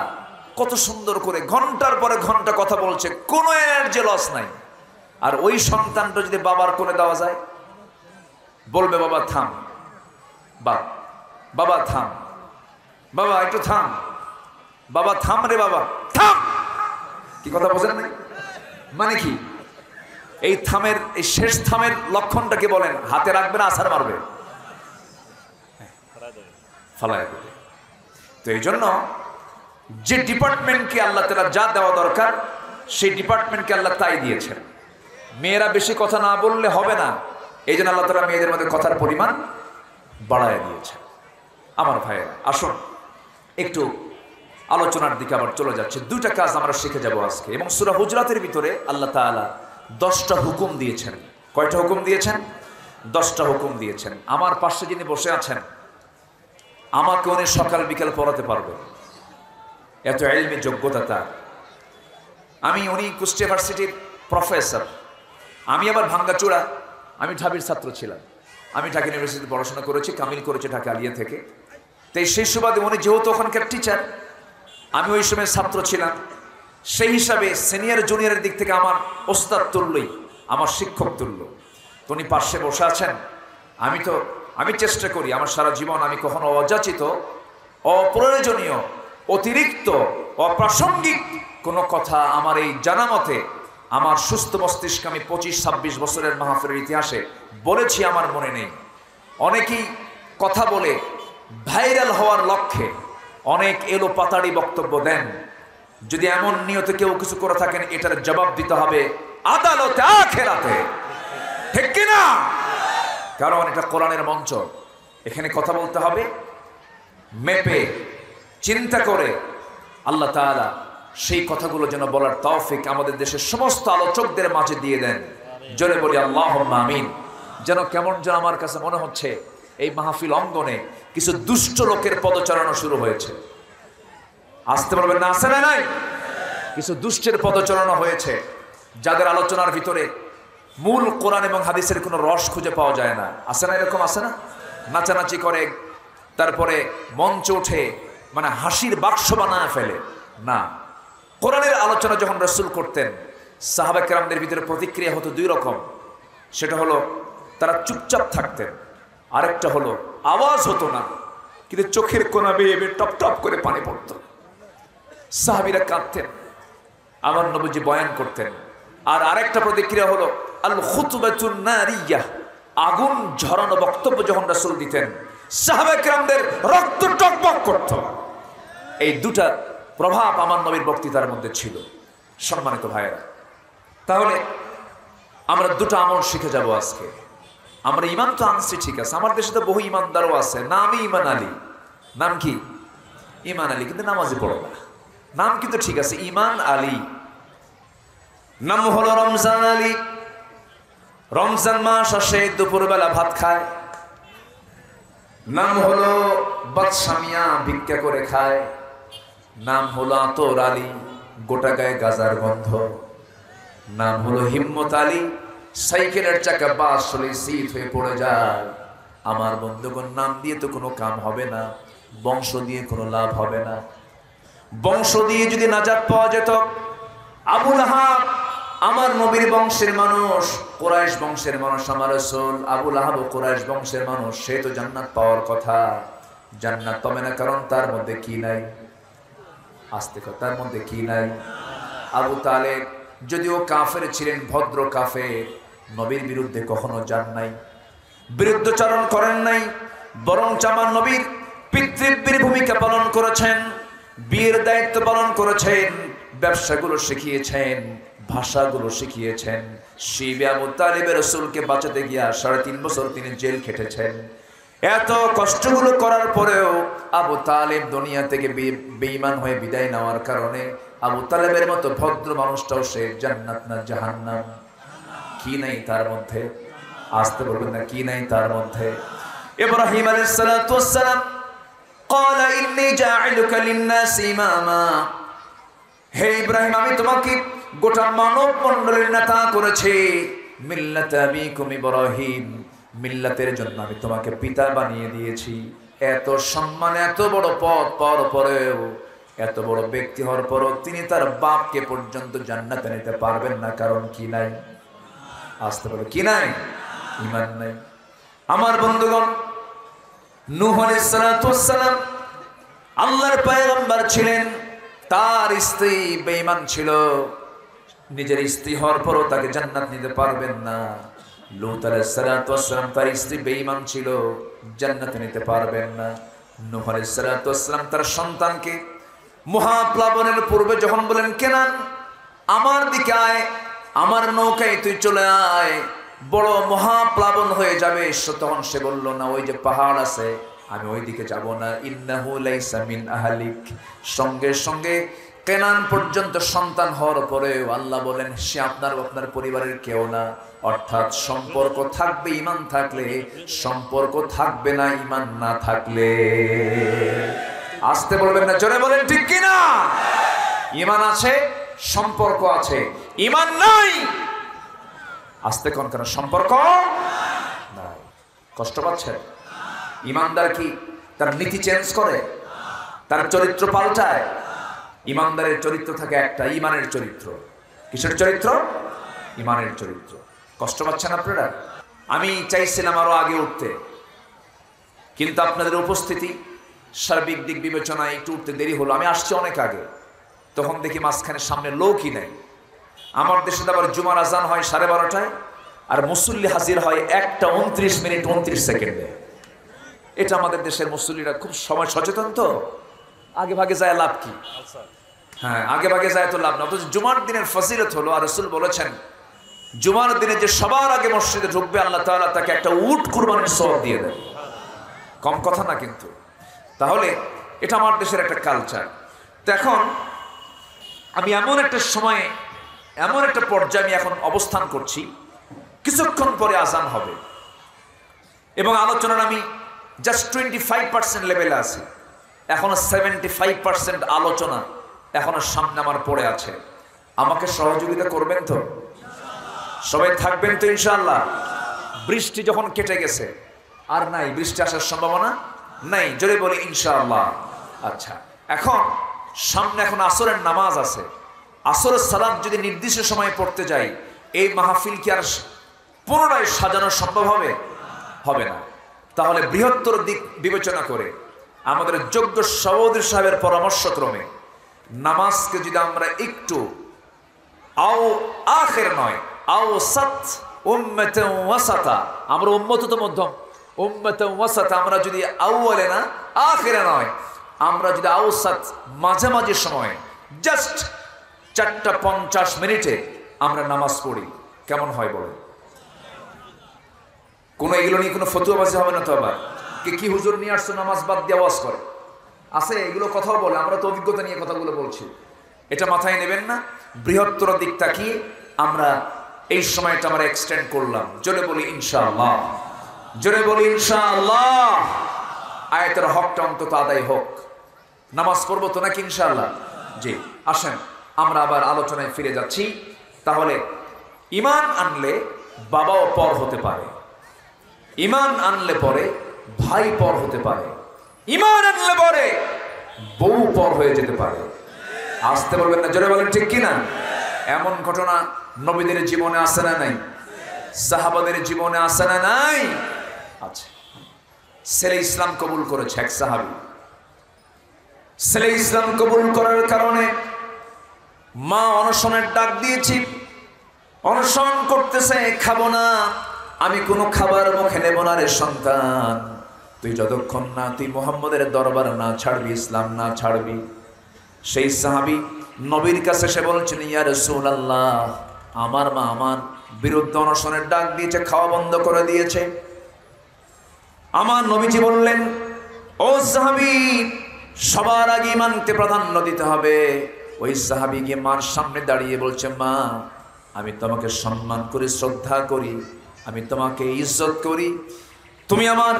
কত সুন্দর করে ঘন্টার পরে ঘন্টা কথা বলছে, কোনো এনার্জি লস নাই। আর ওই সন্তানটা যদি বাবার কোলে দেওয়া যায়, বলবে বাবা থাম, বাবা থাম, বাবা একটু থাম, বাবা থাম রে, বাবা থাম। কি কথা বোঝেন নাই? মানে কি? এই থামের, এই শেষ থামের লক্ষণটাকে বলেন, হাতে রাখবে না আছাড় মারবে, ফালায় দেবে। তো এই জন্য যে ডিপার্টমেন্টকে আল্লাহ তাআলা যা দেওয়া দরকার, সেই ডিপার্টমেন্টকে আল্লাহ তাই দিয়েছেন। মেয়েরা বেশি কথা না বললে হবে না, এই জন্য আল্লাহ তাআলা মেয়েদের মধ্যে কথার পরিমাণ বাড়ায় দিয়েছেন। আমার ভাইয়েরা আসুন একটু আলোচনার দিকে আবার চলে যাচ্ছে। 2টা কাজ আমরা শিখে যাব আজকে। এবং সূরা হুজরাতের ভিতরে আল্লাহ তাআলা 10টা হুকুম দিয়েছেন। কয়টা হুকুম দিয়েছেন? 10টা হুকুম দিয়েছেন। আমার পাশে যিনি বসে আছেন, আমাকে উনি সকাল বিকেল পড়াতে পারবে, এত ইলমি যোগ্যতা তার। উনি কুষ্টিয়া ইউনিভার্সিটির প্রফেসর, আমি আবার ভাঙ্গাচোড়া, আমি ঢাবির ছাত্র ছিলাম। আমি ঢাকা ইউনিভার্সিটিতে পড়াশোনা করেছি, কামিল করেছি ঢাকা আলিয়া থেকে। তাই সেই সুবাদে উনি যেহেতু ওখানকার টিচার, আমি ওই সময় ছাত্র ছিলাম, সেই হিসাবে সিনিয়র জুনিয়রের দিক থেকে আমার ওস্তাদ তুল্যই, আমার শিক্ষক তুল্য। তো উনি পাশে বসে আছেন। আমি চেষ্টা করি আমার সারা জীবন আমি কখনো অযাচিত, অপ্রয়োজনীয়, অতিরিক্ত, অপ্রাসঙ্গিক কোনো কথা আমার এই জানা মতে, আমার সুস্থ মস্তিষ্কে আমি 25-26 বছরের মাহফিলের ইতিহাসে বলেছি আমার মনে নেই। অনেকেই কথা বলে ভাইরাল হওয়ার লক্ষ্যে অনেক এলো পাতাড়ি বক্তব্য দেন। যদি এমন নিয়তে কেউ কিছু করে থাকেন, এটার জবাব দিতে হবে আদালতে, আখিরাতে, ঠিক কিনা? কারণ এটা কোরআনের মঞ্চ, এখানে কথা বলতে হবে মেপে, চিন্তা করে। আল্লাহ তাআলা সেই কথাগুলো যেন বলার তৌফিক আমাদের দেশের সমস্ত আলোচকদের মাঝে দিয়ে দেন। জোরে বলি আল্লাহুম্মা আমিন। যেন কেমন যেন আমার কাছে মনে হচ্ছে এই মাহফিল অঙ্গনে কিছু দুষ্ট লোকের পদচারণা শুরু হয়েছে। আসতে পারবেন না? আছে না নাই? কিছু দুষ্টের পদচারণা হয়েছে, যাদের আলোচনার ভিতরে মূল কোরআন এবং হাদিসের কোনো রস খুঁজে পাওয়া যায় না। আছে না? এরকম আছে না? নাচানাচি করে, তারপরে মঞ্চ ওঠে, মানে হাসির বাক্স বানায় ফেলে। না, কোরআনের আলোচনা যখন রাসূল করতেন, সাহাবা কেরামদের ভিতরে প্রতিক্রিয়া হতো 2 রকম। সেটা হলো তারা চুপচাপ থাকতেন, আরেকটা হলো আওয়াজ হতো না, কিন্তু চোখের কোনা বেয়ে বেয়ে টপ টপ করে পানি পড়ত। সাহাবীরা কাঁদতেন, আমার নবীজি বয়ান করতেন। আর আরেকটা প্রতিক্রিয়া হলো আল খুতবাতুন নারিয়াহ, আগুন ঝরানো বক্তব্য যখন রাসূল দিতেন সাহাবায়ে কেরামদের রক্ত টকবক করত। এই দুটা প্রভাব আমার নবীর বক্তৃতার মধ্যে ছিল। সম্মানিত ভাইয়েরা, তাহলে আমরা দুটো আমল শিখে যাব আজকে। আমরা ইমান তো আনছি, ঠিক আছে, আমার দেশে তো বহু ইমানদারও আছে, নামই ইমান আলী। নাম কি? ইমান আলী, কিন্তু নামাজে পড়ো না। নাম কিন্তু ঠিক আছে, ইমান আলী। নাম হলো রমজান আলী। রমজান মাস আসে, দুপুরবেলা ভাত খায়। নাম হলো বাদশামিয়া, ভিক্ষা করে খায়। নাম হলো আতর আলী, গোটা গায়ে গাজার গন্ধ। নাম হলো হিম্মত আলী, সাইকেলের চাকা বাস হলে সিট হয়ে পড়ে যায়। আমার বন্ধুগণ, নাম দিয়ে তো কোনো কাম হবে না, বংশ দিয়ে কোনো লাভ হবে না। বংশ দিয়ে যদি নাজাত পাওয়া যেত, আবু লাহাব আমার নবীর বংশের মানুষ, কুরাইশ বংশের মানুষ, আমার রাসূল আবু লাহাব কুরাইশ বংশের মানুষ, সে তো জান্নাত পাওয়ার কথা। জান্নাত পাবে না, কারণ তার মধ্যে কি নাই? আস্তে কথা, তার মধ্যে কি নাই? আবু তালেব যদিও কাফের ছিলেন, ভদ্র কাফের, নবীর বিরুদ্ধে কখনো যান নাই, বিরুদ্ধচারণ করেন নাই, বরং আমার নবীর পিতৃব্যের ভূমিকা পালন করেছেন, বিয়ের দায়িত্ব পালন করেছেন, ব্যবসাগুলো শিখিয়েছেন, ভাষাগুলো শিখিয়েছেন। শিবে আবু তালেবের রাসূলকে বাঁচাতে গিয়া 3.5 বছর তিনি জেল খেটেছেন। এত কষ্টগুলো করার পরেও আবু তালেব দুনিয়া থেকে বেঈমান হয়ে বিদায় নেওয়ার কারণে আবু তালেবের মতো ভদ্র মানুষটাও সে জান্নাত না জাহান্নাম? কি নাই তার মধ্যে? আসতে বলবেন না, কি নাই তার মধ্যে? ইব্রাহিম আলাইহিস সালাতু ওয়াস সালাম ক্বালা ইন্নী জা'iলুকা লিন-নাসি ইমামা, হে ইব্রাহিম, আমি তোমাকে গোটা মানব মণ্ডলীর নেতা করেছি। মিল্লাত আবিকুম ইব্রাহিম, মিল্লাতের জন্য আমি তোমাকে পিতা বানিয়ে দিয়েছি। এত সম্মান, এত বড় পদ পাওয়ার পরেও, এত বড় ব্যক্তি হওয়ার পরও তিনি তার বাপকে পর্যন্ত জান্নাতে নিতে পারবেন না, কারণ কি নাই? আসতে পারে কি নাই? ঈমান নাই। আমার বন্ধুগণ, নূহ আলাইহিস সালাতু ওয়াস সালাম আল্লাহর পয়গম্বর ছিলেন, তার স্ত্রী বেঈমান ছিল, নিজের স্ত্রী হওয়ার পরও তাকে জান্নাত নিতে পারবেন না। লূত আলাইহিস সালাতু ওয়াস সালাম, তার স্ত্রী বেঈমান ছিল, জান্নাতে নিতে পারবেন না। নূহ আলাইহিস সালাতু ওয়াস সালাম তার সন্তানকে মহাপ্লাবনের পূর্বে যখন বলেন, কেনান আমার দিকে আয়, আমার নৌকায় তুই চলে আয়, বড় মহাপ্লাবন হয়ে যাবে, তখন সে বলল, না, ওই যে পাহাড় আছে, আমি ওই দিকে যাব না। ইন্নাহু লাইসা মিন আহলিক। সঙ্গে সঙ্গে কেনান পর্যন্ত সন্তান হওয়ার পরেও আল্লাহ বলেন, সে আপনার পরিবারের কেউ না। অর্থাৎ সম্পর্ক থাকবে ঈমান থাকলে, সম্পর্ক থাকবে না ঈমান না থাকলে। আসতে বলবেন না, জোরে বলেন ঠিক কিনা? ঈমান আছে, সম্পর্ক আছে, ঈমান নাই। আসতে কোন কেন? সম্পর্ক নাই। কষ্ট পাচ্ছেন? ঈমানদার কি তার নীতি চেঞ্জ করে, তার চরিত্র পাল্টায়? ঈমানদারের চরিত্র থাকে একটা, ঈমানের চরিত্র। কিসের চরিত্র? ঈমানের চরিত্র। কষ্ট পাচ্ছেন আপনারা? আমি চাইছিলাম আরো আগে উঠতে, কিন্তু আপনাদের উপস্থিতি, সার্বিক দিক বিবেচনায় একটু উঠতে দেরি হলো। আমি আসছি অনেক আগে, তখন দেখি মাঝখানে সামনে লোকই নেই। আমার দেশে আবার জুমার আজান হয় 12:30টায়, আর মুসল্লি হাজির হয় 1:29:29 এটা আমাদের দেশের মুসল্লিরা খুব সময় সচেতন, তো আগে ভাগে যায় লাভ কি? হ্যাঁ, আগে ভাগে যায় তো লাভ না। অথচ জুমার দিনের ফজিলত হলো, আর রাসূল বলেছেন, জুমার দিনে যে সবার আগে মসজিদে ঢুকবে, আল্লাহ তাআলা তাকে একটা উট কুরবানির সওয়াব দিয়ে দেন। কম কথা না কিন্তু। তাহলে এটা আমার দেশের একটা কালচার। তো এখন আমি এমন একটা সময়ে, এমন একটা পর্যায়ে আমি এখন অবস্থান করছি, কিছুক্ষণ পরে আজান হবে এবং আলোচনার আমি জাস্ট 25% লেভেলে আছি। এখনো 75% আলোচনা এখনো সামনে আমার পড়ে আছে। আমাকে সহযোগিতা করবেন তো? সবাই থাকবেন তো ইনশাআল্লাহ? বৃষ্টি যখন কেটে গেছে, আর নাই বৃষ্টি আসার সম্ভাবনা নাই, জোরে বলি ইনশাআল্লাহ। আচ্ছা, এখন সামনে এখন আসরের নামাজ আছে। আসরের সালাত যদি নির্দিষ্ট সময়ে পড়তে যাই, এই মাহফিল কি আর পুনরায় সাজানো সম্ভব হবে? হবে না। তাহলে বৃহত্তর দিক বিবেচনা করে আমাদের যোগ্য সভাপতি সাহেবের পরামর্শক্রমে নামাজকে যদি আমরা একটু আও আখির নয় আও সাত উম্মাতান ওয়াসাতা, আমরা উম্মত মধ্যম উম্মাতান ওয়াসাতা, আমরা যদি আউয়ালে না আখিরে নয়, আমরা যদি আওসাত মাঝামাঝি সময়ে জাস্ট 4:50 মিনিটে আমরা নামাজ পড়ি, কেমন হয় বলেন? কোনো এগুলো নিয়ে কোনো ফতুয়াবাজি হবে না তো? আবার কি হুজুর নিয়ে আসছো নামাজ বাদ দিয়ে আওয়াজ করে আছে, এগুলো কথাও বলে। আমরা তো অভিজ্ঞতা নিয়ে কথাগুলো বলছি, এটা মাথায় নেবেন না। বৃহত্তর দিক তাকিয়ে আমরা এই সময়টা আমরা এক্সটেন্ড করলাম। জোরে বলি ইনশাআল্লাহ, জোরে বলি ইনশাআল্লাহ। আয়াতের হকটা অন্তত আদায় হোক। নামাজ পড়বো তো নাকি ইনশাআল্লাহ? জি, আসেন আমরা আবার আলোচনায় ফিরে যাচ্ছি। তাহলে ঈমান আনলে বাবাও পর হতে পারে, ঈমান আনলে পরে ভাই পর হতে পারে, ঈমান আনলে পরে বউ পর হয়ে যেতে পারে। আসতে বলবেন না, জোরে বলেন ঠিক কিনা? এমন ঘটনা নবীদের জীবনে আছে না নাই? সাহাবাদের জীবনে আছে না নাই? আচ্ছা, ছেলে ইসলাম কবুল করেছে এক সাহাবী। ছেলে ইসলাম কবুল করার কারণে মা অনশনের ডাক দিয়েছি, অনশন করতেছে, খাবো না আমি, কোনো খাবার মুখে নেব না রে সন্তান, তুই যতক্ষণ না তুই মুহাম্মদের দরবার না ছাড়বি, ইসলাম না ছাড়বি। সেই সাহাবী নবীর কাছে সে বলছেন, ইয়া রাসূলুল্লাহ, আমার মা আমার বিরুদ্ধে অনশনের ডাক দিয়েছে, খাওয়া বন্ধ করে দিয়েছে। আমার নবীজি বললেন, ও সাহাবী, সবার আগে ঈমানকে প্রাধান্য দিতে হবে। ওই সাহাবী গিয়ে মার সামনে দাঁড়িয়ে বলছে, মা আমি তোমাকে সম্মান করি, শ্রদ্ধা করি, আমি তোমাকে ইজ্জত করি, তুমি আমার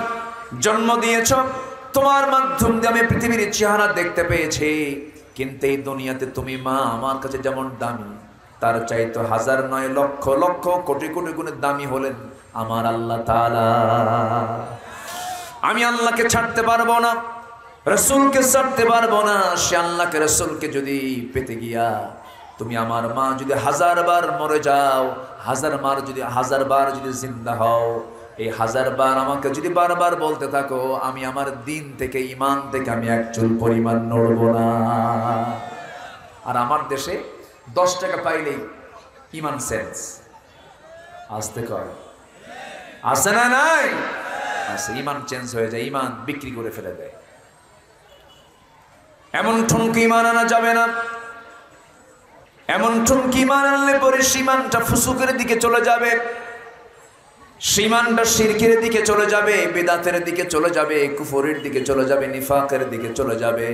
জন্ম দিয়েছ, তোমার মাধ্যম দিয়ে আমি পৃথিবীর চেহারা দেখতে পেয়েছি, কিন্তু এই দুনিয়াতে তুমি মা আমার কাছে যেমন দামি, তার চাইতে হাজার নয় লক্ষ লক্ষ কোটি কোটি গুণে দামি হলেন আমার আল্লাহ তাআলা। আমি আল্লাহকে ছাড়তে পারবো না, রাসূলকে ছাড়তে পারবো না। সে আল্লাহকে রাসূলকে যদি পেতে গিয়া তুমি আমার মা যদি 1000 বার মরে যাও, 1000 বার যদি জিন্দা হও, এই 1000 বার আমাকে যদি বারবার বলতে থাকো, আমি আমার দিন থেকে ঈমান থেকে আমি এক চুল পরিমাণ নড়ব না। আর আমার দেশে 10 টাকা পাইলেই ঈমান সেন্স আসতে কয়, আসে না নাই? আসে, ঈমান চেঞ্জ হয়ে যায়, ঈমান বিক্রি করে ফেলে দেয়। এমন ঠুনকি ঈমান আনা যাবে না, এমন ঠুনকি ঈমান আনলে পরে ঈমানটা ফুসুকের দিকে চলে যাবে, ঈমানটা শিরকের দিকে চলে যাবে, বিদআতের দিকে চলে যাবে, কুফরের দিকে চলে যাবে, নিফাকের দিকে চলে যাবে।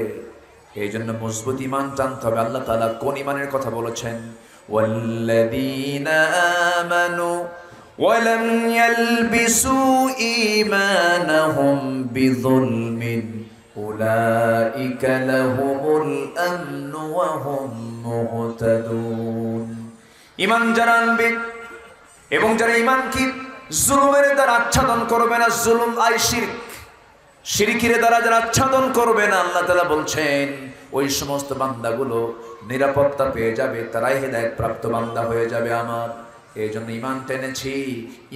এই জন্য মজবুত ঈমান টানতে হবে। আল্লাহ তাআলা কোন ঈমানের কথা বলেছেন? ওয়াল্লাযীনা আমানু ওয়া লাম ইয়ালবিসু ঈমানাহুম বিযুলমিন উলাইকা লাহুমুল আমনু ওয়া হুম মুহতাদুন। ঈমান যারা আনবে এবং যারা ঈমানকে জুলুমের দ্বারা আচ্ছাদন করবে না, জুলুম আই শিরক, শিরকের দ্বারা যারা আচ্ছাদন করবে না, আল্লাহ তাআলা বলছেন ওই সমস্ত বান্দাগুলো নিরাপত্তা পেয়ে যাবে, তারাই হেদায়েত প্রাপ্ত বান্দা হয়ে যাবে আমার। এই জন্য ঈমান টেনেছি।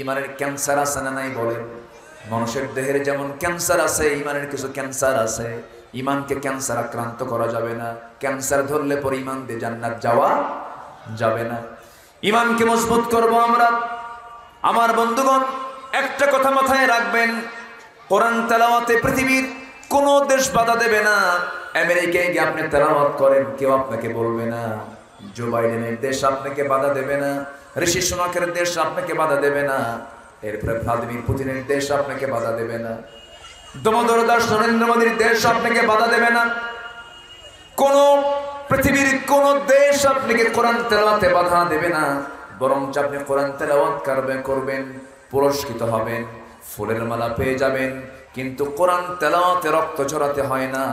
ঈমানের ক্যান্সার আছে না নাই বলেন? মানুষের দেহের যেমন ক্যান্সার আছে, ঈমানের কিছু ক্যান্সার আছে। ঈমানকে ক্যান্সার আক্রান্ত করা যাবে না। ক্যান্সার ধরলে পরে ঈমান দিয়ে জান্নাত যাওয়া যাবে না। ঈমানকে মজবুত করব আমরা। আমার বন্ধুগণ, একটা কথা মাথায় রাখবেন, কোরআন তেলাওয়াতে পৃথিবীর কোনো দেশ বাধা দেবে না। আমেরিকায় গিয়ে আপনি তেলাওয়াত করেন, কেউ আপনাকে বলবে না। জো বাইডেনের দেশ আপনাকে বাধা দেবে না, ঋষি সুনাকের দেশ আপনাকে বাধা দেবে না, এরপরে ভ্লাদিমির পুতিনের দেশ আপনাকে বাধা দেবে না, দামোদর দাস নরেন্দ্র মোদীর দেশ আপনাকে বাধা দেবে না। কোন পৃথিবীর কোন দেশ আপনাকে কোরআন তেলাওয়াতে বাধা দেবে না। বরং আপনি কোরআন তেলাওয়াত করবেন, পুরস্কৃত হবেন, ফুলের মালা পেয়ে যাবেন। কিন্তু কোরআন তেলাওয়াতে রক্ত ঝরাতে হয় না,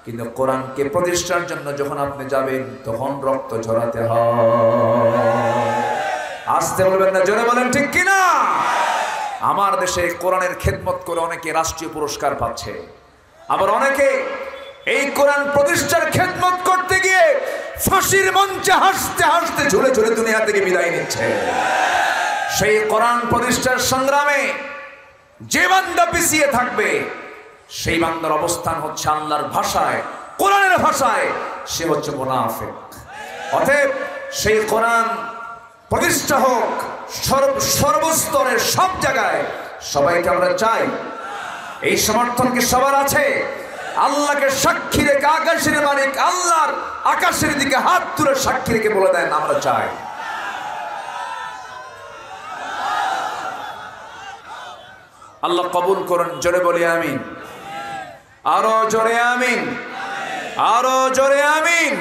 কিন্তু কোরআনকে প্রতিষ্ঠার জন্য যখন আপনি যাবেন তখন রক্ত ঝরাতে হয়। আসতে বলবেন না, জোরে বলেন ঠিক কিনা? আমার দেশে কোরআনের খেদমত করে অনেকে রাষ্ট্রীয় পুরস্কার পাচ্ছে, আবার অনেকে এই কোরআন প্রতিষ্ঠার খেদমত করতে গিয়ে ফাঁসির মঞ্চে হাসতে হাসতে ঝুলে ঝুলে দুনিয়া থেকে বিদায় নিচ্ছে। সেই কোরআন প্রতিষ্ঠার সংগ্রামে যে বান্দা পিছিয়ে থাকবে সেই বান্দার অবস্থান হচ্ছে আল্লাহর ভাষায়, কোরআনের ভাষায় সে হচ্ছে মুনাফিক। অতএব সেই কোরআন প্রতিষ্ঠা হোক সর্বস্তরে, সব জায়গায়। সবাইকে আমরা চাই, এই সমর্থন কি সবার আছে? আল্লাহকে সাক্ষী রেখে, আকাশের মালিক আল্লাহর আকাশের দিকে হাত তুলে সাক্ষী রেখে বলে দেন আমরা চাই। আল্লাহ কবুল করেন, জোরে বলি আমিন, আরো জোরে আমিন, আরো জোরে আমিন।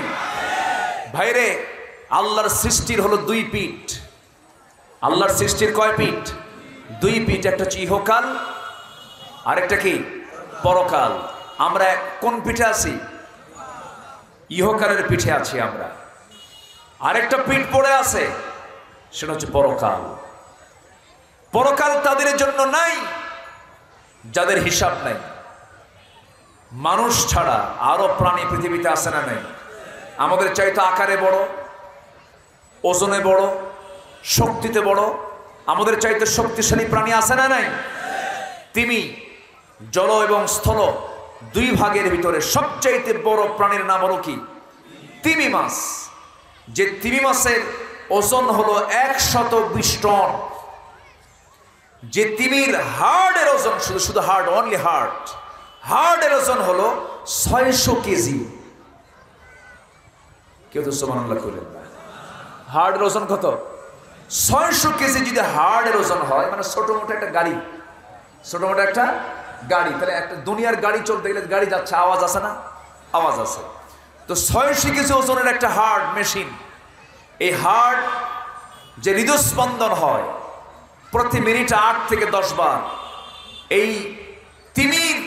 ভাইরে, আল্লাহর সৃষ্টির হলো দুই পিঠ। আল্লাহর সৃষ্টির কয় পিঠ? দুই পিঠ। একটা হচ্ছে ইহকাল, আরেকটা কি পরকাল। আমরা কোন পিঠে আছি? ইহকালের পিঠে আছি আমরা। আরেকটা পিঠ পড়ে আছে, সেটা হচ্ছে পরকাল। পরকাল তাদের জন্য নাই যাদের হিসাব নাই। মানুষ ছাড়া আরো প্রাণী পৃথিবীতে আছে না নাই? আমাদের চাইতে আকারে বড়, ওজনে বড়, শক্তিতে বড়, আমাদের চাইতে শক্তিশালী প্রাণী আছে না নাই? তিমি, জল এবং স্থল দুই ভাগের ভিতরে সবচাইতে বড় প্রাণীর নাম হলো কি? তিমি মাছ। যে তিমি মাছের ওজন হলো 120 টন। যে তিমির হার্টের ওজন, শুধু হার্ট, অনলি হার্টের ওজন হলো 600 কেজি। কেউ তো সুবহানাল্লাহ করেন না। হার্টের ওজন কত? 600 কেজি। যদি হার্টের ওজন হয়, মানে ছোট মোটো একটা গাড়ি, ছোট মোটো একটা গাড়ি, তাহলে একটা দুনিয়ার গাড়ি চলতে গেলে গাড়ি যাচ্ছে, আওয়াজ আছে না? আওয়াজ আছে। তো 600 কেজি ওজনের একটা হার্ট মেশিন। এই হার্ট যে হৃদস্পন্দন হয় প্রতি মিনিটে 8 থেকে 10 বার, এই তিমির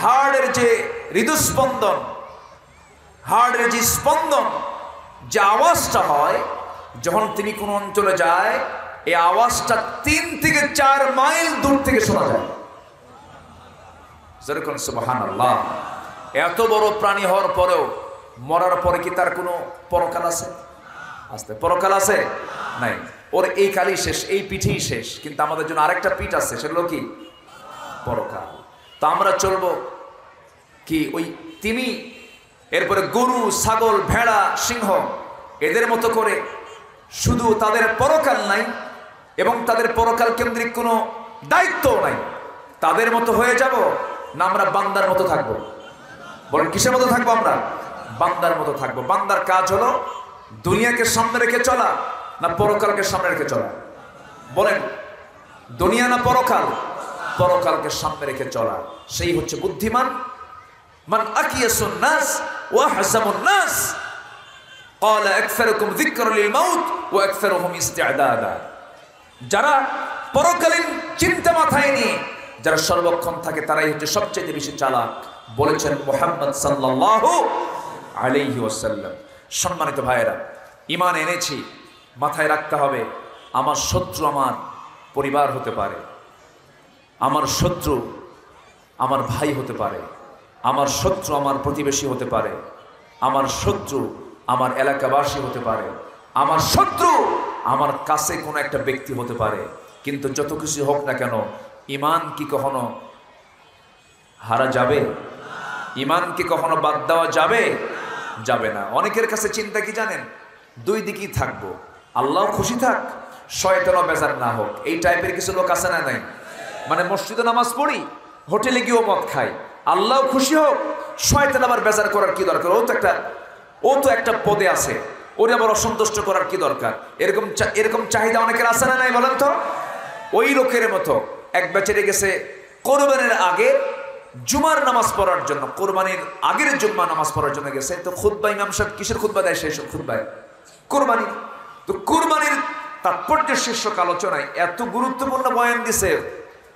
হার্টের যে হৃদস্পন্দন, হার্টের যে স্পন্দন, যে আওয়াজটা হয় যখন তিনি কোন অঞ্চলে যায়, এই আওয়াজটা 3 থেকে 4 মাইল দূর থেকে শোনা যায়। যেরকম সুবহানাল্লাহ। এত বড় প্রাণী হওয়ার পরেও মরার পরে কি তার কোনো পরকাল আছে? আস্তে পরকাল আছে? নাই। ওর এই কালই শেষ, এই পিঠেই শেষ। কিন্তু আমাদের জন্য আরেকটা পিঠ আছে, সেটা হলো কি? পরকাল। তো আমরা চলবো কি ওই তিমি, এরপরে গরু, ছাগল, ভেড়া, সিংহ এদের মতো করে? শুধু তাদের পরকাল নাই এবং তাদের পরকাল কেন্দ্রিক কোনো দায়িত্বও নাই। তাদের মতো হয়ে যাব না আমরা বান্দার মতো থাকবো? বলেন কিসের মতো থাকবো? আমরা বান্দার মতো থাকবো। বান্দার কাজ হলো দুনিয়াকে সামনে রেখে চলা না পরকালকে সামনে রেখে চলা? বলেন, দুনিয়া না পরকাল? পরকালকে সামনে রেখে চলা। সেই হচ্ছে বুদ্ধিমান। মান আকিয়াসুন নাস ওয়া হাসামুন নাস ক্বালা আকসারুকুম যিকরা লিল মাউত ওয়া আকসারুহুম ইস্তি'দাদা। যারা পরকালীন চিন্তা মাথায় নিয়ে যারা সর্বক্ষণ থাকে, তারাই হচ্ছে সবচেয়ে বেশি চালাক, বলেছেন মুহাম্মদ সাল্লাল্লাহু আলাইহি ওয়াসাল্লাম। সম্মানিত ভাইয়েরা, ঈমান এনেছি, মাথায় রাখতে হবে আমার শত্রু আমার পরিবার হতে পারে, আমার শত্রু আমার ভাই হতে পারে, আমার শত্রু আমার প্রতিবেশী হতে পারে, আমার শত্রু আমার এলাকাবাসী হতে পারে, আমার শত্রু আমার কাছে কোনো একটা ব্যক্তি হতে পারে। কিন্তু যত কিছু হোক না কেন, ঈমান কি কখনো হারা যাবে? ঈমান কি কখনো বাদ দেওয়া যাবে? যাবে না। অনেকের কাছে চিন্তা কি জানেন? দুই দিকেই থাকবো, আল্লাহ খুশি থাক, শয়তানও বেজার না হোক। এই টাইপের কিছু লোক আছে না নাই? মানে মসজিদে নামাজ পড়ি, হোটেলে গিয়েও মদ খাই, আল্লাহ খুশি হোক, শয়তান আবার বেজার করার কি দরকার? ও তো একটা পদে আছে, ওরে আবার অসন্তুষ্ট করার কি দরকার? এরকম চাহিদা অনেকের আছে না নাই বলেন তো? ওই লোকের মতো এক বেচারে গেছে কোরবানির আগে জুমার নামাজ পড়ার জন্য, কোরবানির আগের জুম্মা নামাজ পড়ার জন্য গেছে। তো খুতবা ইমাম সাহেব কিসের খুতবা দেয়? সেই খুতবায় কোরবানি। তো কোরবানির তাৎপর্য শীর্ষক আলোচনায় এত গুরুত্বপূর্ণ বয়ান দিছে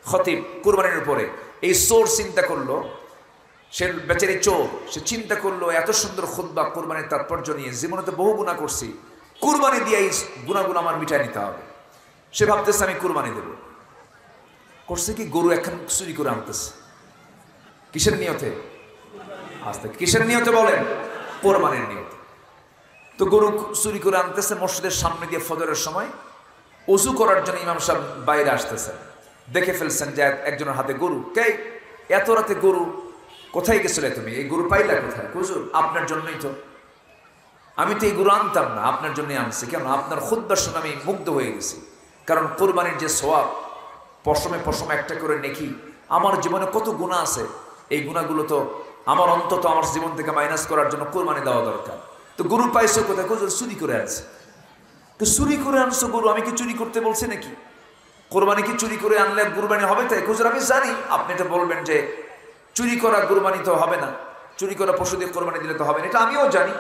খতিব কোরবানির উপরে। এই চোর চিন্তা করলো, সে বেচারি চোর, সে চিন্তা করলো এত সুন্দর খুতবা কোরবানির তাৎপর্য নিয়ে, জীবনে তো বহু গুনাহ করছি, কোরবানি দিয়ে এই গুনাহগুলো আমার মিটাই নিতে হবে। সে ভাবতেছে আমি কোরবানি দেব। করছে কি? গরু এখন চুরি করে আনতেছে। কিসের নিয়তে? আস্তে কিসের নিয়তে বলেন? কোরবানির নিয়তে। তো গরু চুরি করে আনতেছে, মসজিদের সামনে দিয়ে ফজরের সময় ওযু করার জন্য ইমাম সাহেব বাইরে আসতেছে, দেখে ফেলছেন যে একজনের হাতে গরু। কে? এত রাতে গরু কোথায় গেছিলে তুমি, এই গরু পাইলা কোথায়? হুজুর আপনার জন্যই তো, আমি তো এই গরু আনতাম না, আপনার জন্যই আনছি। কেন? আপনার খুতবা শুনে আমি মুগ্ধ হয়ে গেছি। কারণ কোরবানির যে সওয়াব, পশমে পশমে একটা করে নেকি, আমার জীবনে কত গুনাহ আছে, এই গুনাহগুলো তো আমার অন্তত আমার জীবন থেকে মাইনাস করার জন্য কোরবানি দেওয়া দরকার। তো গরু পাইছো কোথায়? হুজুর চুরি করে আনছে। তো চুরি করে আনছো গরু, আমি কি চুরি করতে বলছি নাকি? কোরবানি কি চুরি করে আনলে কুরবানি হবে? তাই হুজুর আমি জানি, আপনি এটা বলবেন যে চুরি করা কুরবানি তো হবে না, চুরি করা পশু দিয়ে কোরবানি দিলে তো হবে না, এটা আমিও জানি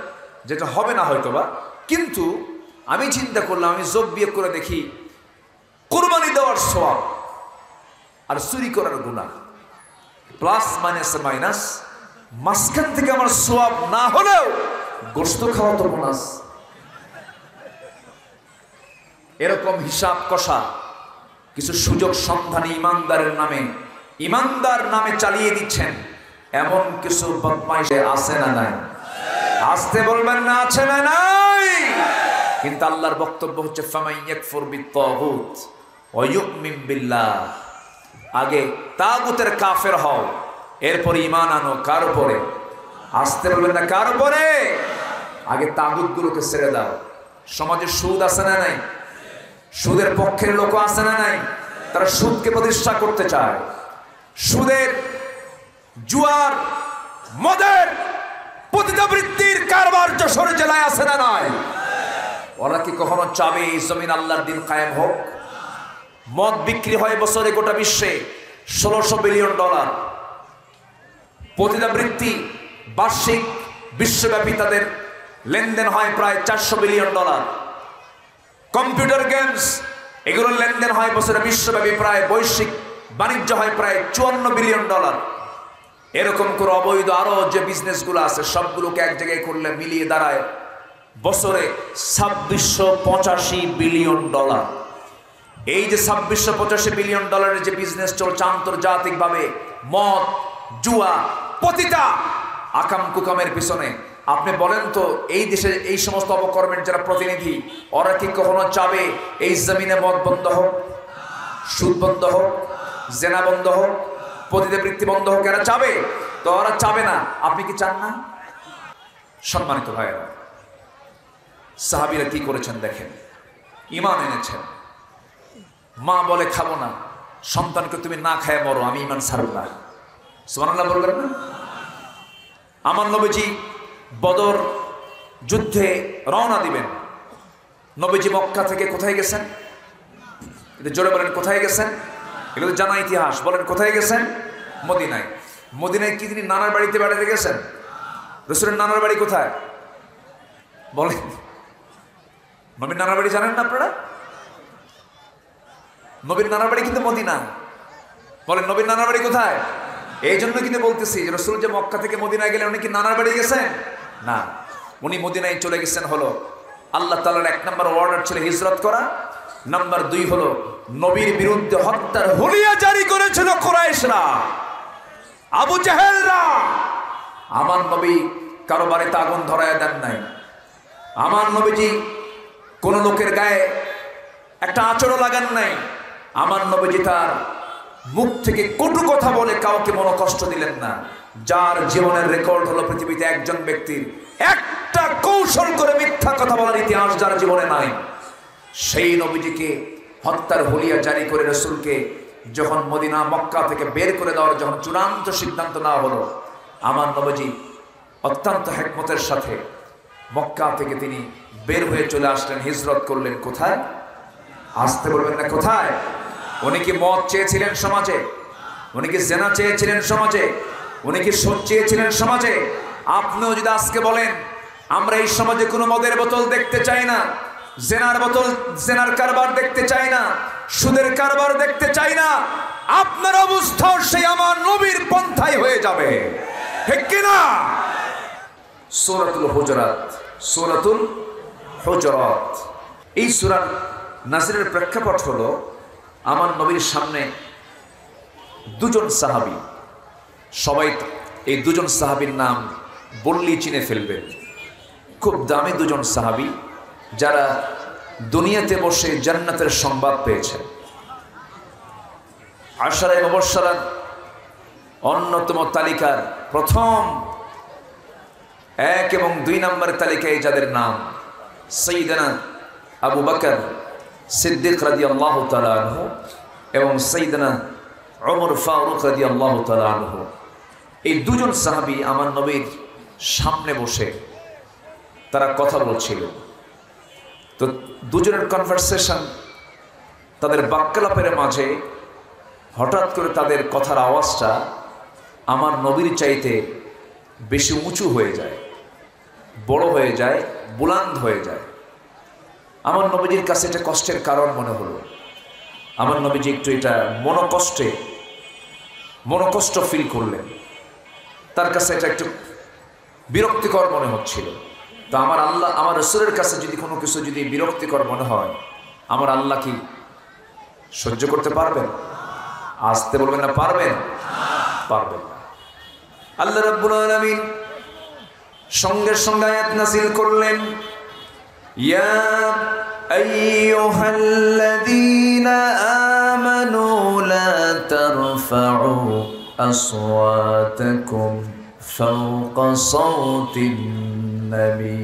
যেটা হবে না হয়তো বা। কিন্তু আমি চিন্তা করলাম, আমি যোগ বিয়োগ করে দেখি, কোরবানি দেওয়ার সওয়াব আর চুরি করার গুনাহ প্লাস মাইনাস মাইনাস, মাঝখান থেকে আমার সওয়াব না হলেও গোশত খাওয়া তো বোনাস। এরকম হিসাব কষা কিছু সুযোগ সন্ধানী ইমানদারের নামে, ইমানদার নামে চালিয়ে দিচ্ছেন এমন কিছু বদমাইশ আছে না নাই? আসতে বলবেন না, আছে না নাই? কিন্তু আল্লাহর বক্তব্য হচ্ছে ফামান ইয়াকফুর বিত্তাগুত ওয়া ইউমিন বিল্লাহ, আগে তাগুতের কাফের হও, এরপর ঈমান আনো। কার উপরে? আসতে বলবেন না, কার উপরে? আগে তাগুতগুলোকে ছেড়ে দাও। সমাজে সুদ আছে না নাই? সুদের পক্ষের লোক আছে না নাই? তারা সুদকে প্রতিষ্ঠা করতে চায়। সুদের, জুয়ার, মদের, পতিতাবৃত্তির কারবার যশোর জেলায় আছে না নাই? ওরা কি কখনো চাবে এই জমিন আল্লাহর দিন কায়েম হোক? মদ বিক্রি হয় বছরে গোটা বিশ্বে $1600 বিলিয়ন। পতিতাবৃত্তি বার্ষিক বিশ্বব্যাপী তাদের লেনদেন হয় প্রায় $400 বিলিয়ন। কম্পিউটার গেমস, এগুলোর লেনদেন হয় বছরে বিশ্বব্যাপী প্রায়, বৈশ্বিক বাণিজ্য হয় প্রায় $54 বিলিয়ন। এরকম করে অবৈধ আরো যে বিজনেসগুলো আছে সবগুলোকে এক জায়গায় করলে মিলিয়ে দাঁড়ায় বছরে $2685 বিলিয়ন। এই যে $2685 বিলিয়ন যে বিজনেস চলছে আন্তর্জাতিকভাবে মদ, জুয়া, পতিতা, আকাম কুকামের পিছনে, আপনি বলেন তো এই দেশের এই সমস্ত অপকর্মের যারা প্রতিনিধি, ওরা কি কখনো চাবে এই জমিনে মদ বন্ধ হোক, সুদ বন্ধ হোক, জেনা বন্ধ হোক, পতিতাবৃত্তি বন্ধ হোক? এরা চাবে? তো ওরা চাবে না, আপনি কি চান না? সম্মানিত ভাইয়েরা, সাহাবীরা কি করেছেন দেখেন, ঈমান এনেছেন। মা বলে খাবো না, সন্তানকে তুমি না খায় মরো, আমি ঈমান ছাড়ব না। সুবহানাল্লাহ বলবেন না? আমার নবীজি বদর যুদ্ধে রওনা দিবেন। নবীজি মক্কা থেকে কোথায় গেছেন? এটা জোরে বলেন, কোথায় গেছেন? এগুলো জানা ইতিহাস। বলেন কোথায় গেছেন? মদিনায়। মদিনায় কি তিনি নানার বাড়িতে বেড়াতে গেছেন? রাসূলের নানার বাড়ি কোথায় বলেন? নবীর নানার বাড়ি জানেন না আপনারা? নবীর নানার বাড়ি কিন্তু মদিনা। বলেন নবীর নানার বাড়ি কোথায়? এই জন্য কিন্তু বলতেছি যে রাসূল যে মক্কা থেকে মদিনায় গেলেন, উনি কি নানার বাড়ি গেছেন? না, উনি মদিনায় চলে গেছেন হলো আল্লাহ তাআলার 1 নম্বর অর্ডার ছিল হিজরত করা। নাম্বার 2 হলো নবীর বিরুদ্ধে হত্যার হুলিয়া জারি করেছিল কুরাইশরা, আবু জাহেলরা। আমার নবী কারো বাড়িতে আগুন ধরায় দেন নাই। আমার নবীজি কোন লোকের গায়ে একটা আঁচড়ও লাগান নাই। আমার নবীজি তার মুখ থেকে কটু কথা বলে কাউকে মনে কষ্ট দিলেন না। যার জীবনের রেকর্ড হলো পৃথিবীতে একজন ব্যক্তির একটা কৌশল করে মিথ্যা কথা বলার ইতিহাস যার জীবনে নাই। সেই নবীজিকে হত্যার হুলিয়া জারি করে রাসূলকে যখন মদিনা মক্কা থেকে বের করে দেওয়ার যখন চূড়ান্ত সিদ্ধান্ত নেওয়া হলো, আমার নবীজি অত্যন্ত হিকমতের সাথে মক্কা থেকে তিনি বের হয়ে চলে আসলেন, হিজরত করলেন। কোথায়? আসতে বলবেন না, কোথায়? উনি কি মদ চেয়েছিলেন সমাজে? উনি কি জেনা চেয়েছিলেন সমাজে? উনি কি সুদ চেয়েছিলেন সমাজে? আপনিও যদি আজকে বলেন আমরা এই সমাজে কোনো মদের বোতল দেখতে চাই না, জেনার বোতল, জেনার কারবার দেখতে চাই না, সুদের কারবার দেখতে চাই না, আপনার অবস্থা সেই আমার নবীর পন্থাই হয়ে যাবে, ঠিক কিনা? সূরাতুল হুজুরাত, সূরাতুল হুজুরাত, এই সূরার নাযিলের প্রেক্ষাপট হলো আমার নবীর সামনে দুজন সাহাবী, সবাই এই দুজন সাহাবীর নাম বললেই চিনে ফেলবেন। খুব দামি দুজন সাহাবী যারা দুনিয়াতে বসে জান্নাতের সংবাদ পেয়েছেন। আশারায়ে মুবাশশারা অন্যতম তালিকার প্রথম 1 এবং 2 নম্বরের তালিকায় যাদের নাম সাইয়েদনা আবু বকর সিদ্দিক রাদিয়াল্লাহু তাআলা আনহু এবং সাইয়েদনা ওমর ফারুক রাদিয়াল্লাহু তাআলা আনহু, এই দুজন সাহাবী আমার নবীর সামনে বসে তারা কথা বলছিল। তো দুজনের কনভারসেশন, তাদের বাক্যালাপের মাঝে হঠাৎ করে তাদের কথার আওয়াজটা আমার নবীর চাইতে বেশি উঁচু হয়ে যায়, বড় হয়ে যায়, বুলন্দ হয়ে যায়। আমার নবীজির কাছে এটা কষ্টের কারণ মনে হলো। আমার নবীজি একটু এটা মনোকষ্ট ফিল করলেন। তার কাছে এটা একটু বিরক্তিকর মনে হচ্ছিল। তো আমার আল্লাহ, আমার রাসূলের কাছে যদি কোনো কিছু যদি বিরক্তিকর মনে হয়, আমার আল্লাহ কি সহ্য করতে পারবেন? আসতে বলবেন না, পারবেন? পারবেন না। আল্লাহ রাব্বুল আলামিন সঙ্গে সঙ্গে আয়াত নাযিল করলেন, ইয়া আইয়ুহাল্লাযীনা আমানু লা তারফাউ আসওয়াতাকুম ফাওকা সাওতিন নবী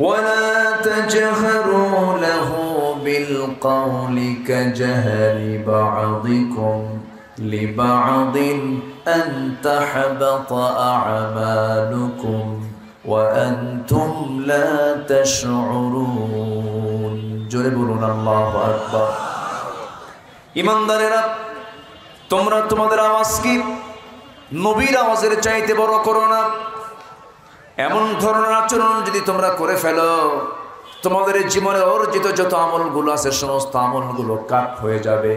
ওয়ালা তাজহারু লাহু বিল কওলি কাজহরি বা'দিকুম লিবা'দিন আন তাহবাতা আ'মালুকুম ওয়া আনতুম লা তাশউরুন। জোরে বলুন আল্লাহু আকবার। ঈমানদারেরা, তোমরা তোমাদের আওয়াজ কি নবীর আওয়াজের চাইতে বড় করো না। এমন ধরনের আচরণ যদি তোমরা করে ফেলো, তোমাদের জীবনে অর্জিত যত আমলগুলো আছে সমস্ত আমলগুলো কাট হয়ে যাবে,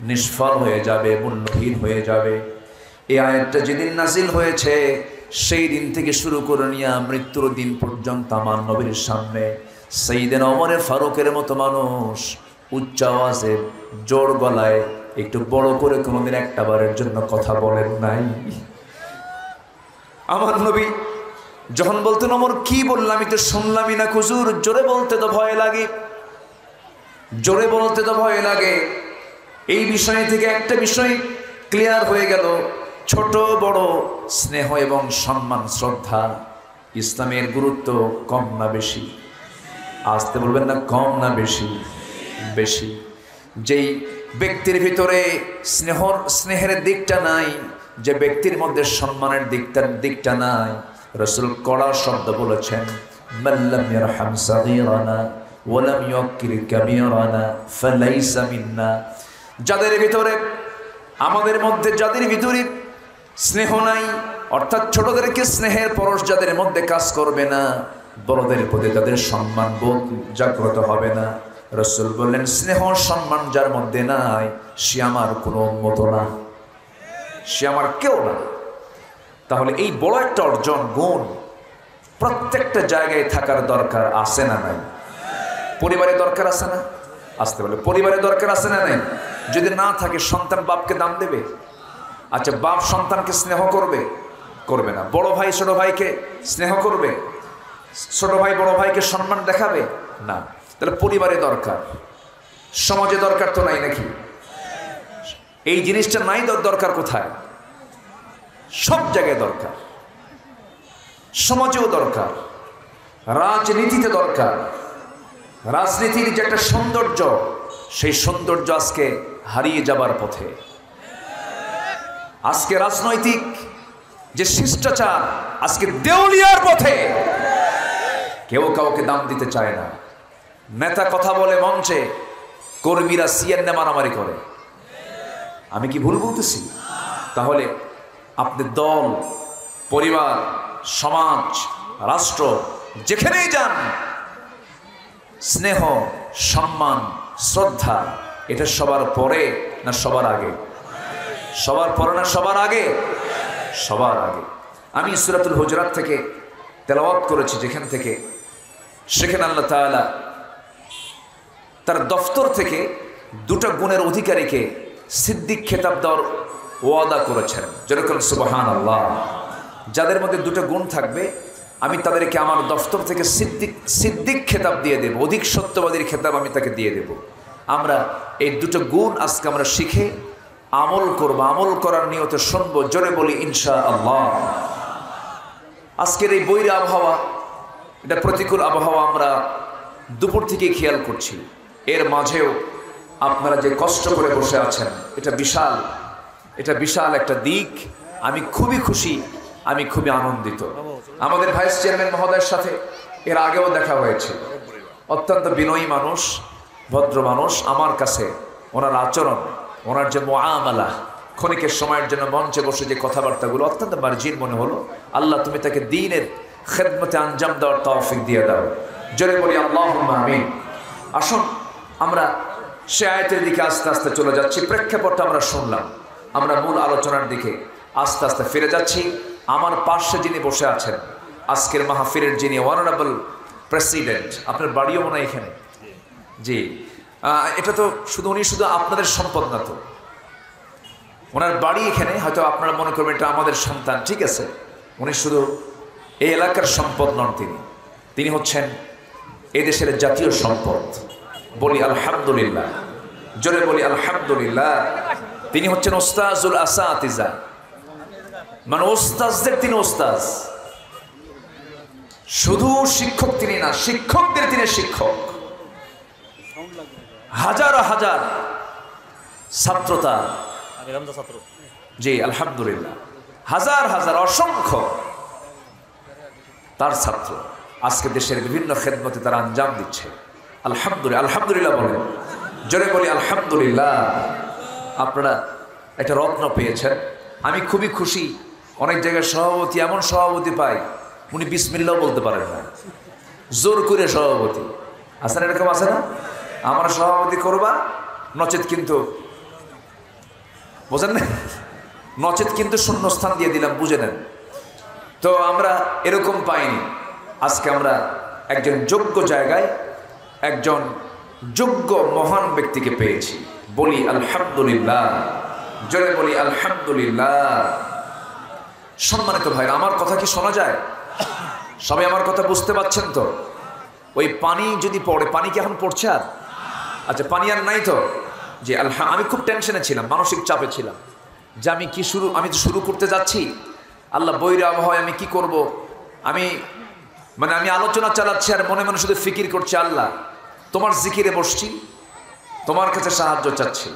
নিষ্ফল হয়ে যাবে, মূল্যহীন হয়ে যাবে। এই আয়াতটা যেদিন নাজিল হয়েছে সেই দিন থেকে শুরু করে নিয়ে মৃত্যুর দিন পর্যন্ত আমার নবীর সামনে সাইয়েদনা ওমর ফারুকের মতো মানুষ উচ্চ আওয়াজে জোর গলায় একটু বড় করে কোনোদিন একটা বারের জন্য কথা বলেন নাই। আমার নবী যখন বলতেন, ওমর কি বললাম, আমি তো শুনলামই না হুজুর, জোরে বলতে তো ভয় লাগে, জোরে বলতে তো ভয় লাগে। এই বিষয় থেকে একটা বিষয় ক্লিয়ার হয়ে গেল, ছোট বড় স্নেহ এবং সম্মান শ্রদ্ধা ইসলামের গুরুত্ব কম না বেশি? আসতে বলবেন না, কম না বেশি? বেশি। যেই ব্যক্তির ভিতরে স্নেহের দিকটা নাই, যে ব্যক্তির মধ্যে সম্মানের দিকটা নাই, রাসূল কড়া শব্দ বলেছেন, মাল্লাম ইয়ারহাম সাগীরানা ওয়া লাম ইউক্কির কাবীরানা ফালাইসা মিন্না। যাদের ভিতরে, আমাদের মধ্যে যাদের ভিতরে স্নেহ নাই, অর্থাৎ ছোটদেরকে স্নেহের পরশ যাদের মধ্যে কাজ করবে না, বড়দের প্রতি তাদের সম্মান বোধ জাগ্রত হবে না, রাসূল বললেন স্নেহ সম্মান যার মধ্যে নাই সে আমার কোনো উম্মত না, সে আমার কেউ না। তাহলে এই বড় একটা অর্জন, গুণ প্রত্যেকটা জায়গায় থাকার দরকার আছে না নাই? পরিবারে দরকার আছে না? আসতে বলে পরিবারে দরকার আছে না নাই? যদি না থাকে, সন্তান বাপকে দাম দেবে? আচ্ছা, বাপ সন্তানকে স্নেহ করবে? করবে না। বড় ভাই ছোট ভাইকে স্নেহ করবে? ছোট ভাই বড় ভাইকে সম্মান দেখাবে না। তাহলে পরিবারে দরকার, সমাজে দরকার তো নাই নাকি? এই জিনিসটা নাই, দরকার কোথায়? সব জায়গায় দরকার, সমাজেও দরকার, রাজনীতিতে দরকার। রাজনীতির যে একটা সৌন্দর্য, সেই সৌন্দর্য আজকে হারিয়ে যাবার পথে। আজকে রাজনৈতিক যে শিষ্টাচার আজকে দেউলিয়ার পথে। কেউ কাউকে দাম দিতে চায় না। নেতা কথা বলে মঞ্চে, কর্মীরা সিএনএ মারামারি করে। আমি কি ভুল বলতেছি? তাহলে আপনি দল, পরিবার, সমাজ, রাষ্ট্র যেখানেই যান, স্নেহ, সম্মান, শ্রদ্ধা এটা সবার পরে না সবার আগে? সবার পরে না সবার আগে? সবার আগে। আমি সূরাতুল হুজুরাত থেকে তেলাওয়াত করেছি, যেখান থেকে সেখানে আল্লাহ তাআলা তার দফতর থেকে দুটা গুণের অধিকারীকে সিদ্দিক খেতাব দেওয়ার ওয়াদা করেছেন। যেরকম সুবহানাল্লাহ। যাদের মধ্যে দুটো গুণ থাকবে, আমি তাদেরকে আমার দফতর থেকে সিদ্দিক খেতাব দিয়ে দেব, অধিক সত্যবাদীর খেতাব আমি তাকে দিয়ে দেব। আমরা এই দুটো গুণ আজকে আমরা শিখে আমল করব, আমল করার নিয়তে শুনবো। জোরে বলি ইনশাআল্লাহ। আজকের এই বৈরী আবহাওয়া, এটা প্রতিকূল আবহাওয়া আমরা দুপুর থেকে খেয়াল করছি। এর মাঝেও আপনারা যে কষ্ট করে বসে আছেন, এটা বিশাল একটা দিক। আমি খুবই খুশি, আমি খুবই আনন্দিত। আমাদের ভাইস চেয়ারম্যান মহোদয়ের সাথে এর আগেও দেখা হয়েছে। অত্যন্ত বিনয়ী মানুষ, ভদ্র মানুষ। আমার কাছে ওনার আচরণ, ওনার যে মুআমালা, ক্ষণিকের সময়ের জন্য মঞ্চে বসে যে কথাবার্তাগুলো অত্যন্ত মার্জিন মনে হলো। আল্লাহ তুমি তাকে দ্বীনের খেদমতে আঞ্জাম দেওয়ার তৌফিক দিয়ে দাও। জোরে বলি আল্লাহুম্মা আমিন। আসুন আমরা সে আয়াতের দিকে আস্তে আস্তে চলে যাচ্ছি। প্রেক্ষাপটটা আমরা শুনলাম, আমরা মূল আলোচনার দিকে আস্তে আস্তে ফিরে যাচ্ছি। আমার পাশে যিনি বসে আছেন, আজকের মাহফিলের যিনি অনারেবল প্রেসিডেন্ট, আপনার বাড়িও মনে হয় এখানে? জি, এটা তো উনি শুধু আপনাদের সম্পদ না, তো ওনার বাড়ি এখানে। হয়তো আপনারা মনে করবেন এটা আমাদের সন্তান, ঠিক আছে। উনি শুধু এই এলাকার সম্পদ নন, তিনি হচ্ছেন এদেশের জাতীয় সম্পদ। বলি আলহামদুলিল্লাহ, জোরে বলি আলহামদুলিল্লাহ। তিনি হচ্ছেন ওস্তাজুল আসাতিজা, মানে ওস্তাজদের তিনি ওস্তাজ। শুধু শিক্ষক তিনি না, শিক্ষকদের তিনি শিক্ষক। হাজার হাজার ছাত্র তার, জি আলহামদুলিল্লাহ, হাজার হাজার অসংখ্য তার ছাত্র আজকে দেশের বিভিন্ন খেদমতে তারা আঞ্জাম দিচ্ছে। আলহামদুলিল্লাহ, আলহামদুলিল্লাহ বলেন, জোরে বলি আলহামদুলিল্লাহ। আপনারা একটা রত্ন পেয়েছেন, আমি খুবই খুশি। অনেক জায়গায় সভাপতি এমন সভাপতি পাই, উনি বিসমিল্লাহ বলতে পারেন না, জোর করে সভাপতি। আছেন এরকম, আছে না? আমার সভাপতি করবা, নচেত কিন্তু, বোঝেন না, নচেত কিন্তু শূন্যস্থান দিয়ে দিলাম, বুঝে নেন। তো আমরা এরকম পাইনি। আজকে আমরা একজন যোগ্য জায়গায় একজন যোগ্য মহান ব্যক্তিকে পেয়েছি। বলি আলহামদুলিল্লাহ, জোরে বলি আলহামদুলিল্লাহ। সম্মানিত ভাইরা, আমার কথা কি শোনা যায়? সবাই আমার কথা বুঝতে পারছেন তো? ওই পানি যদি পড়ে, পানি কি এখন পড়ছে আর? আচ্ছা, পানি আর নাই তো? জি আমি খুব টেনশনে ছিলাম, মানসিক চাপে ছিলাম যে আমি তো শুরু করতে যাচ্ছি। আল্লাহ, বৈরী আবহাওয়ায় আমি কি করব? আমি আলোচনা চালাচ্ছি আর মনে মনে শুধু ফিকির করছি, আল্লাহ তোমার জিকিরে বসছি, তোমার কাছে সাহায্য চাচ্ছি।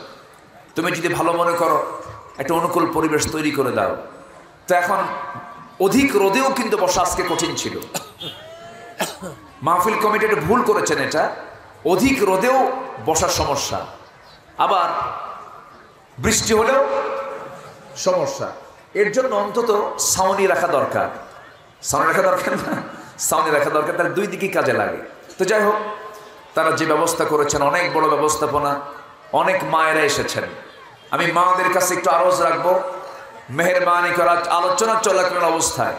তুমি যদি ভালো মনে করো, একটা অনুকূল পরিবেশ তৈরি করে দাও। তো এখন অধিক রোদেও কিন্তু বসা আজকে কঠিন ছিল। মাহফিল কমিটি একটা ভুল করেছেন, এটা অধিক রোদেও বসার সমস্যা, আবার বৃষ্টি হলেও সমস্যা। এর জন্য অন্তত ছাউনি রাখা দরকার। ছাউনি রাখা দরকার না, ছাউনি রাখা দরকার, তার দুই দিকেই কাজে লাগে। তো যাই হোক, তারা যে ব্যবস্থা করেছেন, অনেক বড় ব্যবস্থাপনা, অনেক মায়েরা এসেছেন। আমি মাদের কাছে একটু আরজ রাখবো, মেহেরবানি করা আলোচনা চলাকালীন অবস্থায়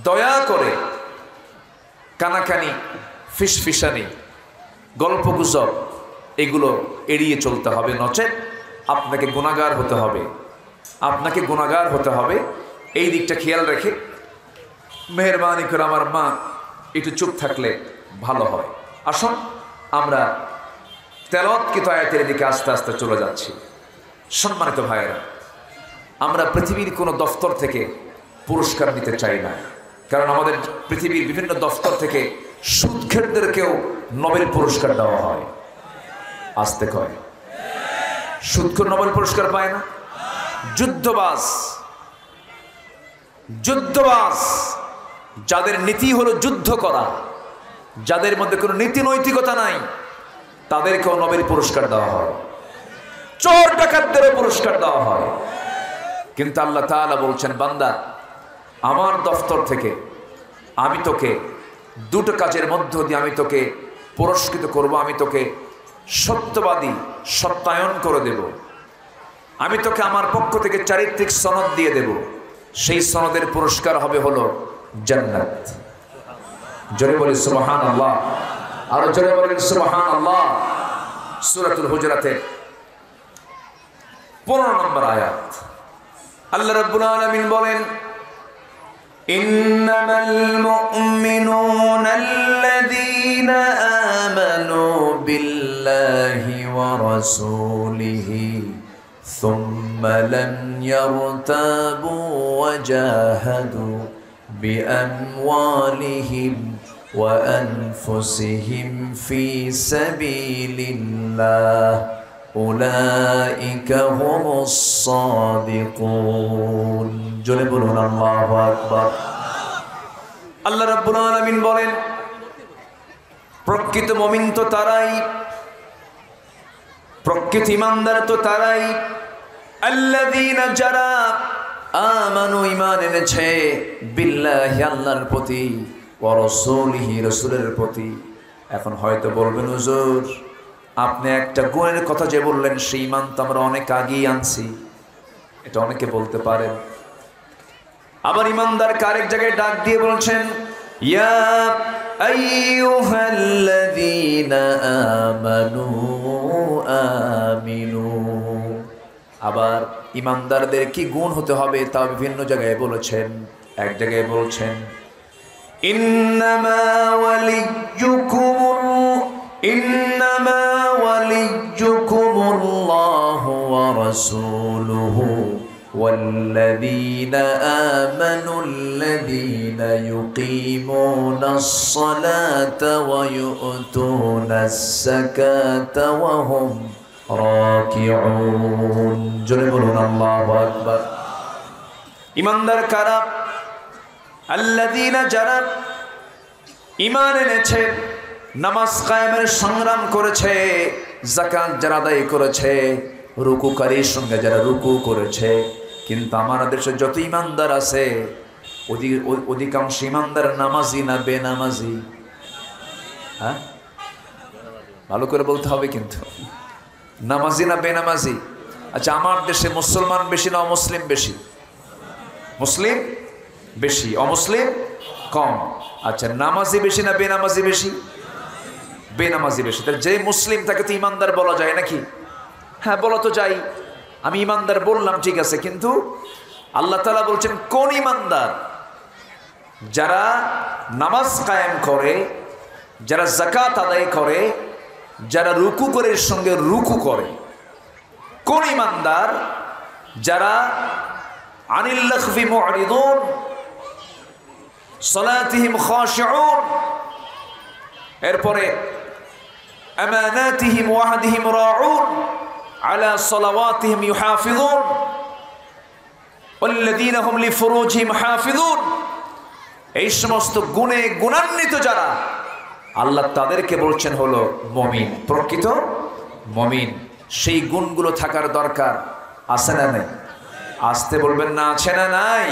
দয়া করে কানাকানি, ফিসফিসানি, গল্পগুজব এগুলো এড়িয়ে চলতে হবে, নচেত আপনাকে গুনাহগার হতে হবে, আপনাকে গুনাহগার হতে হবে। এই দিকটা খেয়াল রেখে মেহেরবানি করে আমার মা একটু চুপ থাকলে ভালো হয়। আসুন আমরা তেলাওয়াতকৃত আয়াতের দিকে আস্তে আস্তে চলে যাচ্ছি। সম্মানিত ভাইয়েরা, আমরা পৃথিবীর কোনো দফতর থেকে পুরস্কার নিতে চাই না, কারণ আমাদের পৃথিবীর বিভিন্ন দফতর থেকে সুদখোরদেরকেও নোবেল পুরস্কার দেওয়া হয়। আসতে কয়, সুদখোর নোবেল পুরস্কার পায় না। যুদ্ধবাজ যাদের নীতি হলো যুদ্ধ করা, যাদের মধ্যে কোনো নীতি নৈতিকতা নাই, তাদেরকেও নোবেল পুরস্কার দেওয়া হয়। চোর ডাকাতদেরও পুরস্কার দেওয়া হয়। কিন্তু আল্লাহ তাআলা বলছেন, বান্দা আমার দফতর থেকে আমি তোকে দুটো কাজের মধ্য দিয়ে আমি তোকে পুরস্কৃত করব। আমি তোকে সত্যবাদী, সত্যায়ন করে দেব। আমি তোকে আমার পক্ষ থেকে চারিত্রিক সনদ দিয়ে দেব। সেই সনদের পুরস্কার হবে হলো জান্নাত। জোরে বলি সুবহানাল্লাহ, আরো জোরে বলেন সুবহানাল্লাহ। সূরাতুল হুজুরাতের 15 নম্বর আয়াত, আল্লাহ রাব্বুল আলামিন বলেন, ইন্নামাল মুমিনুনা আল্লাযীনা আমানু বিল্লাহি ওয়া রাসূলিহি ثم لم يرتابوا وجاهدوا بأموالهم وأنفسهم في سبيل الله أولئك هم الصادقون জোরে বলুন আল্লাহু আকবার। আল্লাহ রাব্বুল আলামিন বলেন প্রকৃত মুমিন তো তারাই, প্রকৃত ঈমানদার তো তারাই আল্লাযীনা যারা আমানু ঈমান এনেছে বিল্লাহি আল্লাহর প্রতি ওয়া রাসূলিহি রাসূলের প্রতি। এখন হয়তো বলবেন হুজুর আপনি একটা গুণের কথা যে বললেন সেই ঈমান তো আমরা অনেক আগেই আনছি, এটা অনেকে বলতে পারেন। আবার ঈমানদারকে আরেক জায়গায় ডাক দিয়ে বলছেন ইয়া আইয়ুহাল্লাযীনা আমানু আমিনু। আবার ঈমানদারদের কি গুণ হতে হবে তা বিভিন্ন জায়গায় বলেছেন। এক জায়গায় বলছেন ইন্নামা ওয়ালিয়্যুকুমুল্লাহু ওয়া রাসূলুহু والذين آمنوا الذين يقيمون الصلاة ويؤتون الزكاة وهم راكعون জোরে বলুন আল্লাহু আকবার। ঈমানদার কারা? আল্লাযীনা যারা ঈমান এনেছে, নামাজ কায়েমের সংগ্রাম করেছে, যাকাত যারা আদায় করেছে, রুকুকারীর সঙ্গে যারা রুকু করেছে। কিন্তু আমাদের দেশে যত ঈমানদার আছে অধিকাংশ ঈমানদার নামাজি না বেনামাজি? হ্যাঁ, ভালো করে বলতে হবে কিন্তু, নামাজি না বেনামাজি? আচ্ছা, আমার দেশে মুসলমান বেশি না অমুসলিম বেশি? মুসলিম বেশি, অমুসলিম কম। আচ্ছা, নামাজি বেশি না বেনামাজি বেশি? বেনামাজি বেশি। তাহলে যে মুসলিম তাকে তো ঈমানদার বলা যায় নাকি? হ্যাঁ, বলা তো যাই। আমি ঈমানদার বললাম ঠিক আছে, কিন্তু আল্লাহ তাআলা বলছেন কোন ঈমানদার? যারা নামাজ কায়েম করে, যারা যাকাত আদায় করে, যারা রুকু করে সঙ্গে রুকু করে। কোন ঈমানদার? যারা আনিল লাগবি মুরিদুন সালাতিহিম খাশিউন, এরপরে আমানাতিহিম ওয়া আহদিহিম রাউন আলা সালাওয়াতিহিম ইউহাফিজুন ওয়াল্লাযীনা হুম লিফুরুজিহিম হাফিজুন। এই সমস্ত গুণে গুণান্বিত যারা, আল্লাহ তাদেরকে বলছেন হলো মুমিন, প্রকৃত মুমিন। সেই গুণগুলো থাকার দরকার আছে না নাই? আসতে বলবেন না, আছে না নাই?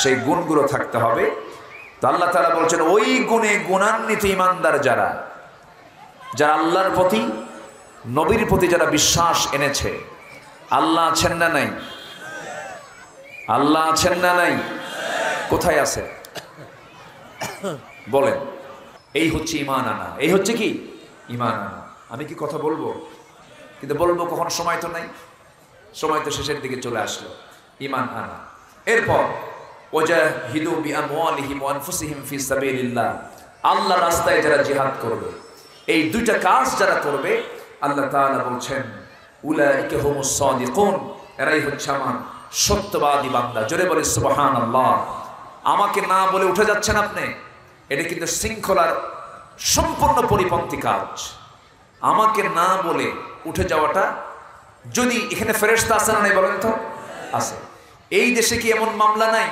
সেই গুণগুলো থাকতে হবে। তো আল্লাহ তাআলা বলছেন ওই গুণে গুণান্বিত ঈমানদার যারা, যারা আল্লাহর প্রতি নবীর প্রতি যারা বিশ্বাস এনেছে। আল্লাহ আছেন না নাই? আল্লাহ আছেন না নাই? কোথায় আছে বলেন? এই হচ্ছে ঈমান আনা। এই হচ্ছে কি ঈমান আনা। আমি কি কথা বলবো, কিন্তু বলবো কখন? সময় তো নাই, সময় তো শেষের দিকে চলে আসলো। ঈমান আনা, এরপর ওয়াজাহিদু বিআমওয়ালিহিম ওয়া আনফুসিহিম ফি সাবিলিল্লাহ, আল্লাহর রাস্তায় যারা জিহাদ করবে। এই দুইটা কাজ যারা করবে আল্লাহ তাআলা বলছেন উলাইকা হুমুস সাদিকুন, এরাই হচ্ছে আমার সত্যবাদী বান্দা। জোরে বলে সুবহানাল্লাহ। আমাকে না বলে উঠে যাচ্ছেন আপনি, এটা কিন্তু শৃঙ্খলার সম্পূর্ণ পরিপন্থী কাজ। আমাকে না বলে উঠে যাওয়াটা, যদি এখানে ফেরেশতা আছে না নাই বলেন তো? আছে। এই দেশে কি এমন মামলা নাই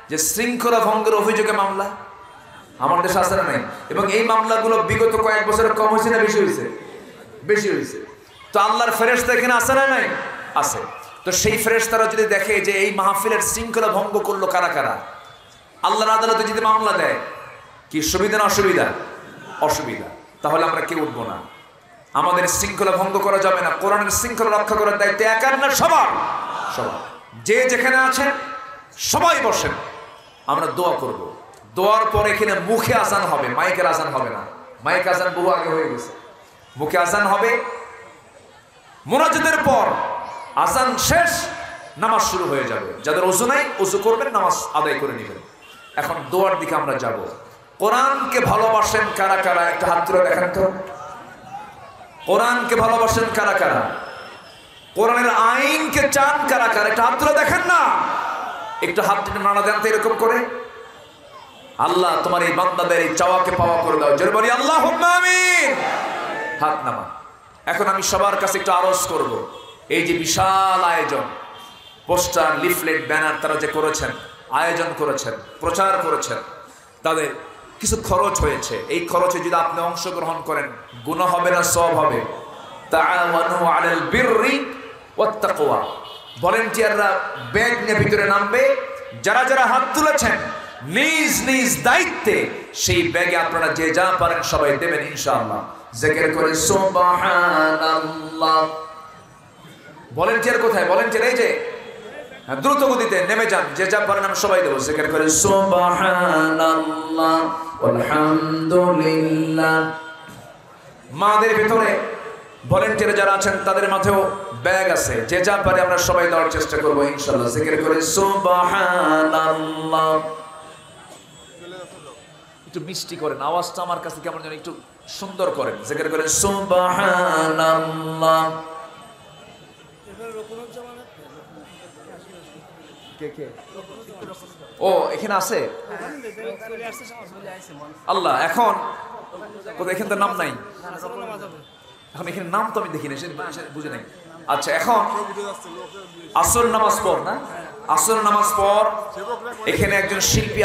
যে শৃঙ্খলা ভঙ্গের অভিযোগে মামলা? আমার দেশে আছে না নাই? এবং এই মামলাগুলো বিগত কয়েক বছরে কম হয়েছে না বেশি হয়েছে? বেশি হয়েছে। তো আল্লাহর ফেরেশতা এখানে আছে না নাই? আছে। তো সেই ফেরেশতারা যদি দেখে যে এই মাহফিলের শৃঙ্খলা ভঙ্গ করলো কারা কারা, আল্লাহর আদালতে যদি মামলা দেয়, কি সুবিধা না অসুবিধা? অসুবিধা। তাহলে আমরা কেউ উঠবো না। আমাদের শৃঙ্খলা ভঙ্গ করা যাবে না। কোরআনের শৃঙ্খলা রক্ষা করার দায়িত্ব একার না সবার। সবার। যে যেখানে আছেন সবাই বসেন, আমরা দোয়া করব। দোয়ার পরে এখানে মুখে আজান হবে, মাইকের আজান হবে না। মাইক আজান বহু আগে হয়ে গেছে। মুখে আজান হবে, মুনাজাতের পর আজান শেষ, নামাজ শুরু হয়ে যাবে। যাদের ওযু নাই ওযু করবেন, নামাজ আদায় করে নেবেন। এখন দোয়ার দিকে আমরা যাব। কোরআনকে ভালোবাসেন কারা কারা? একটা হাত তুলে দেখেন তো। কোরআনকে ভালোবাসেন কারা কারা? কোরআনের আইনকে চান কারা কারা? একটা হাত তুলে দেখেন না, একটু হাত টেনে নাড়া দেন তো এরকম করে। আল্লাহ তোমার এই বান্দাদের এই চাওয়াকে পাওয়া করে দাও, জোরে বলি আল্লাহুম্মা আমিন। হাত নামা। এখন আমি সবার কাছে একটু আরজ করব, এই যে বিশাল আয়োজন, পোস্টার, লিফলেট, ব্যানার তারা যে করেছেন, আয়োজন করেছেন, প্রচার করেছেন, তাদের কিছু খরচ হয়েছে। এই খরচে যদি আপনি অংশগ্রহণ করেন, গুনাহ হবে না সওয়াব হবে? তাআওয়ানু আলাল বিররি ওয়াত তাকওয়া। ভলান্টিয়াররা ব্যাগ নিয়ে ভিতরে নামবে, যারা যারা হাত তুলেছেন নিজ নিজ দায়িত্বে সেই ব্যাগে আপনারা যে যা পারেন সবাই দেবেন ইনশাআল্লাহ। জিকির করে সুবহানাল্লাহ। ভলান্টিয়ার কোথায়? ভলান্টিয়ার এই যে দ্রুত গতিতে নেমে যান, যে যা পারেন আমরা সবাই দেবো। জিকির করে সুবহানাল্লাহ আলহামদুলিল্লাহ। মাদের ভিতরে ভলান্টিয়ার যারা আছেন তাদের মাঝেও ব্যাগ আছে, যে যা পারে আমরা সবাই দেওয়ার চেষ্টা করবো ইনশাআল্লাহ। জিকির করে সুবহানাল্লাহ। একটু মিষ্টি করেন, আওয়াজটা আমার কাছে কেমন যেন একটু সুন্দর করেন। জিকির করে সুবহানাল্লাহ। কে কে? ও এখানে আছে আল্লাহ। এখন কোথায়? এখানে তো নাম নাই। এখন এখানে নাম তো আমি দেখি না, বুঝে নাই। আচ্ছা, এখন আসর নামাজ পড় না, আসর নামাজ পর এখানে একজন শিল্পী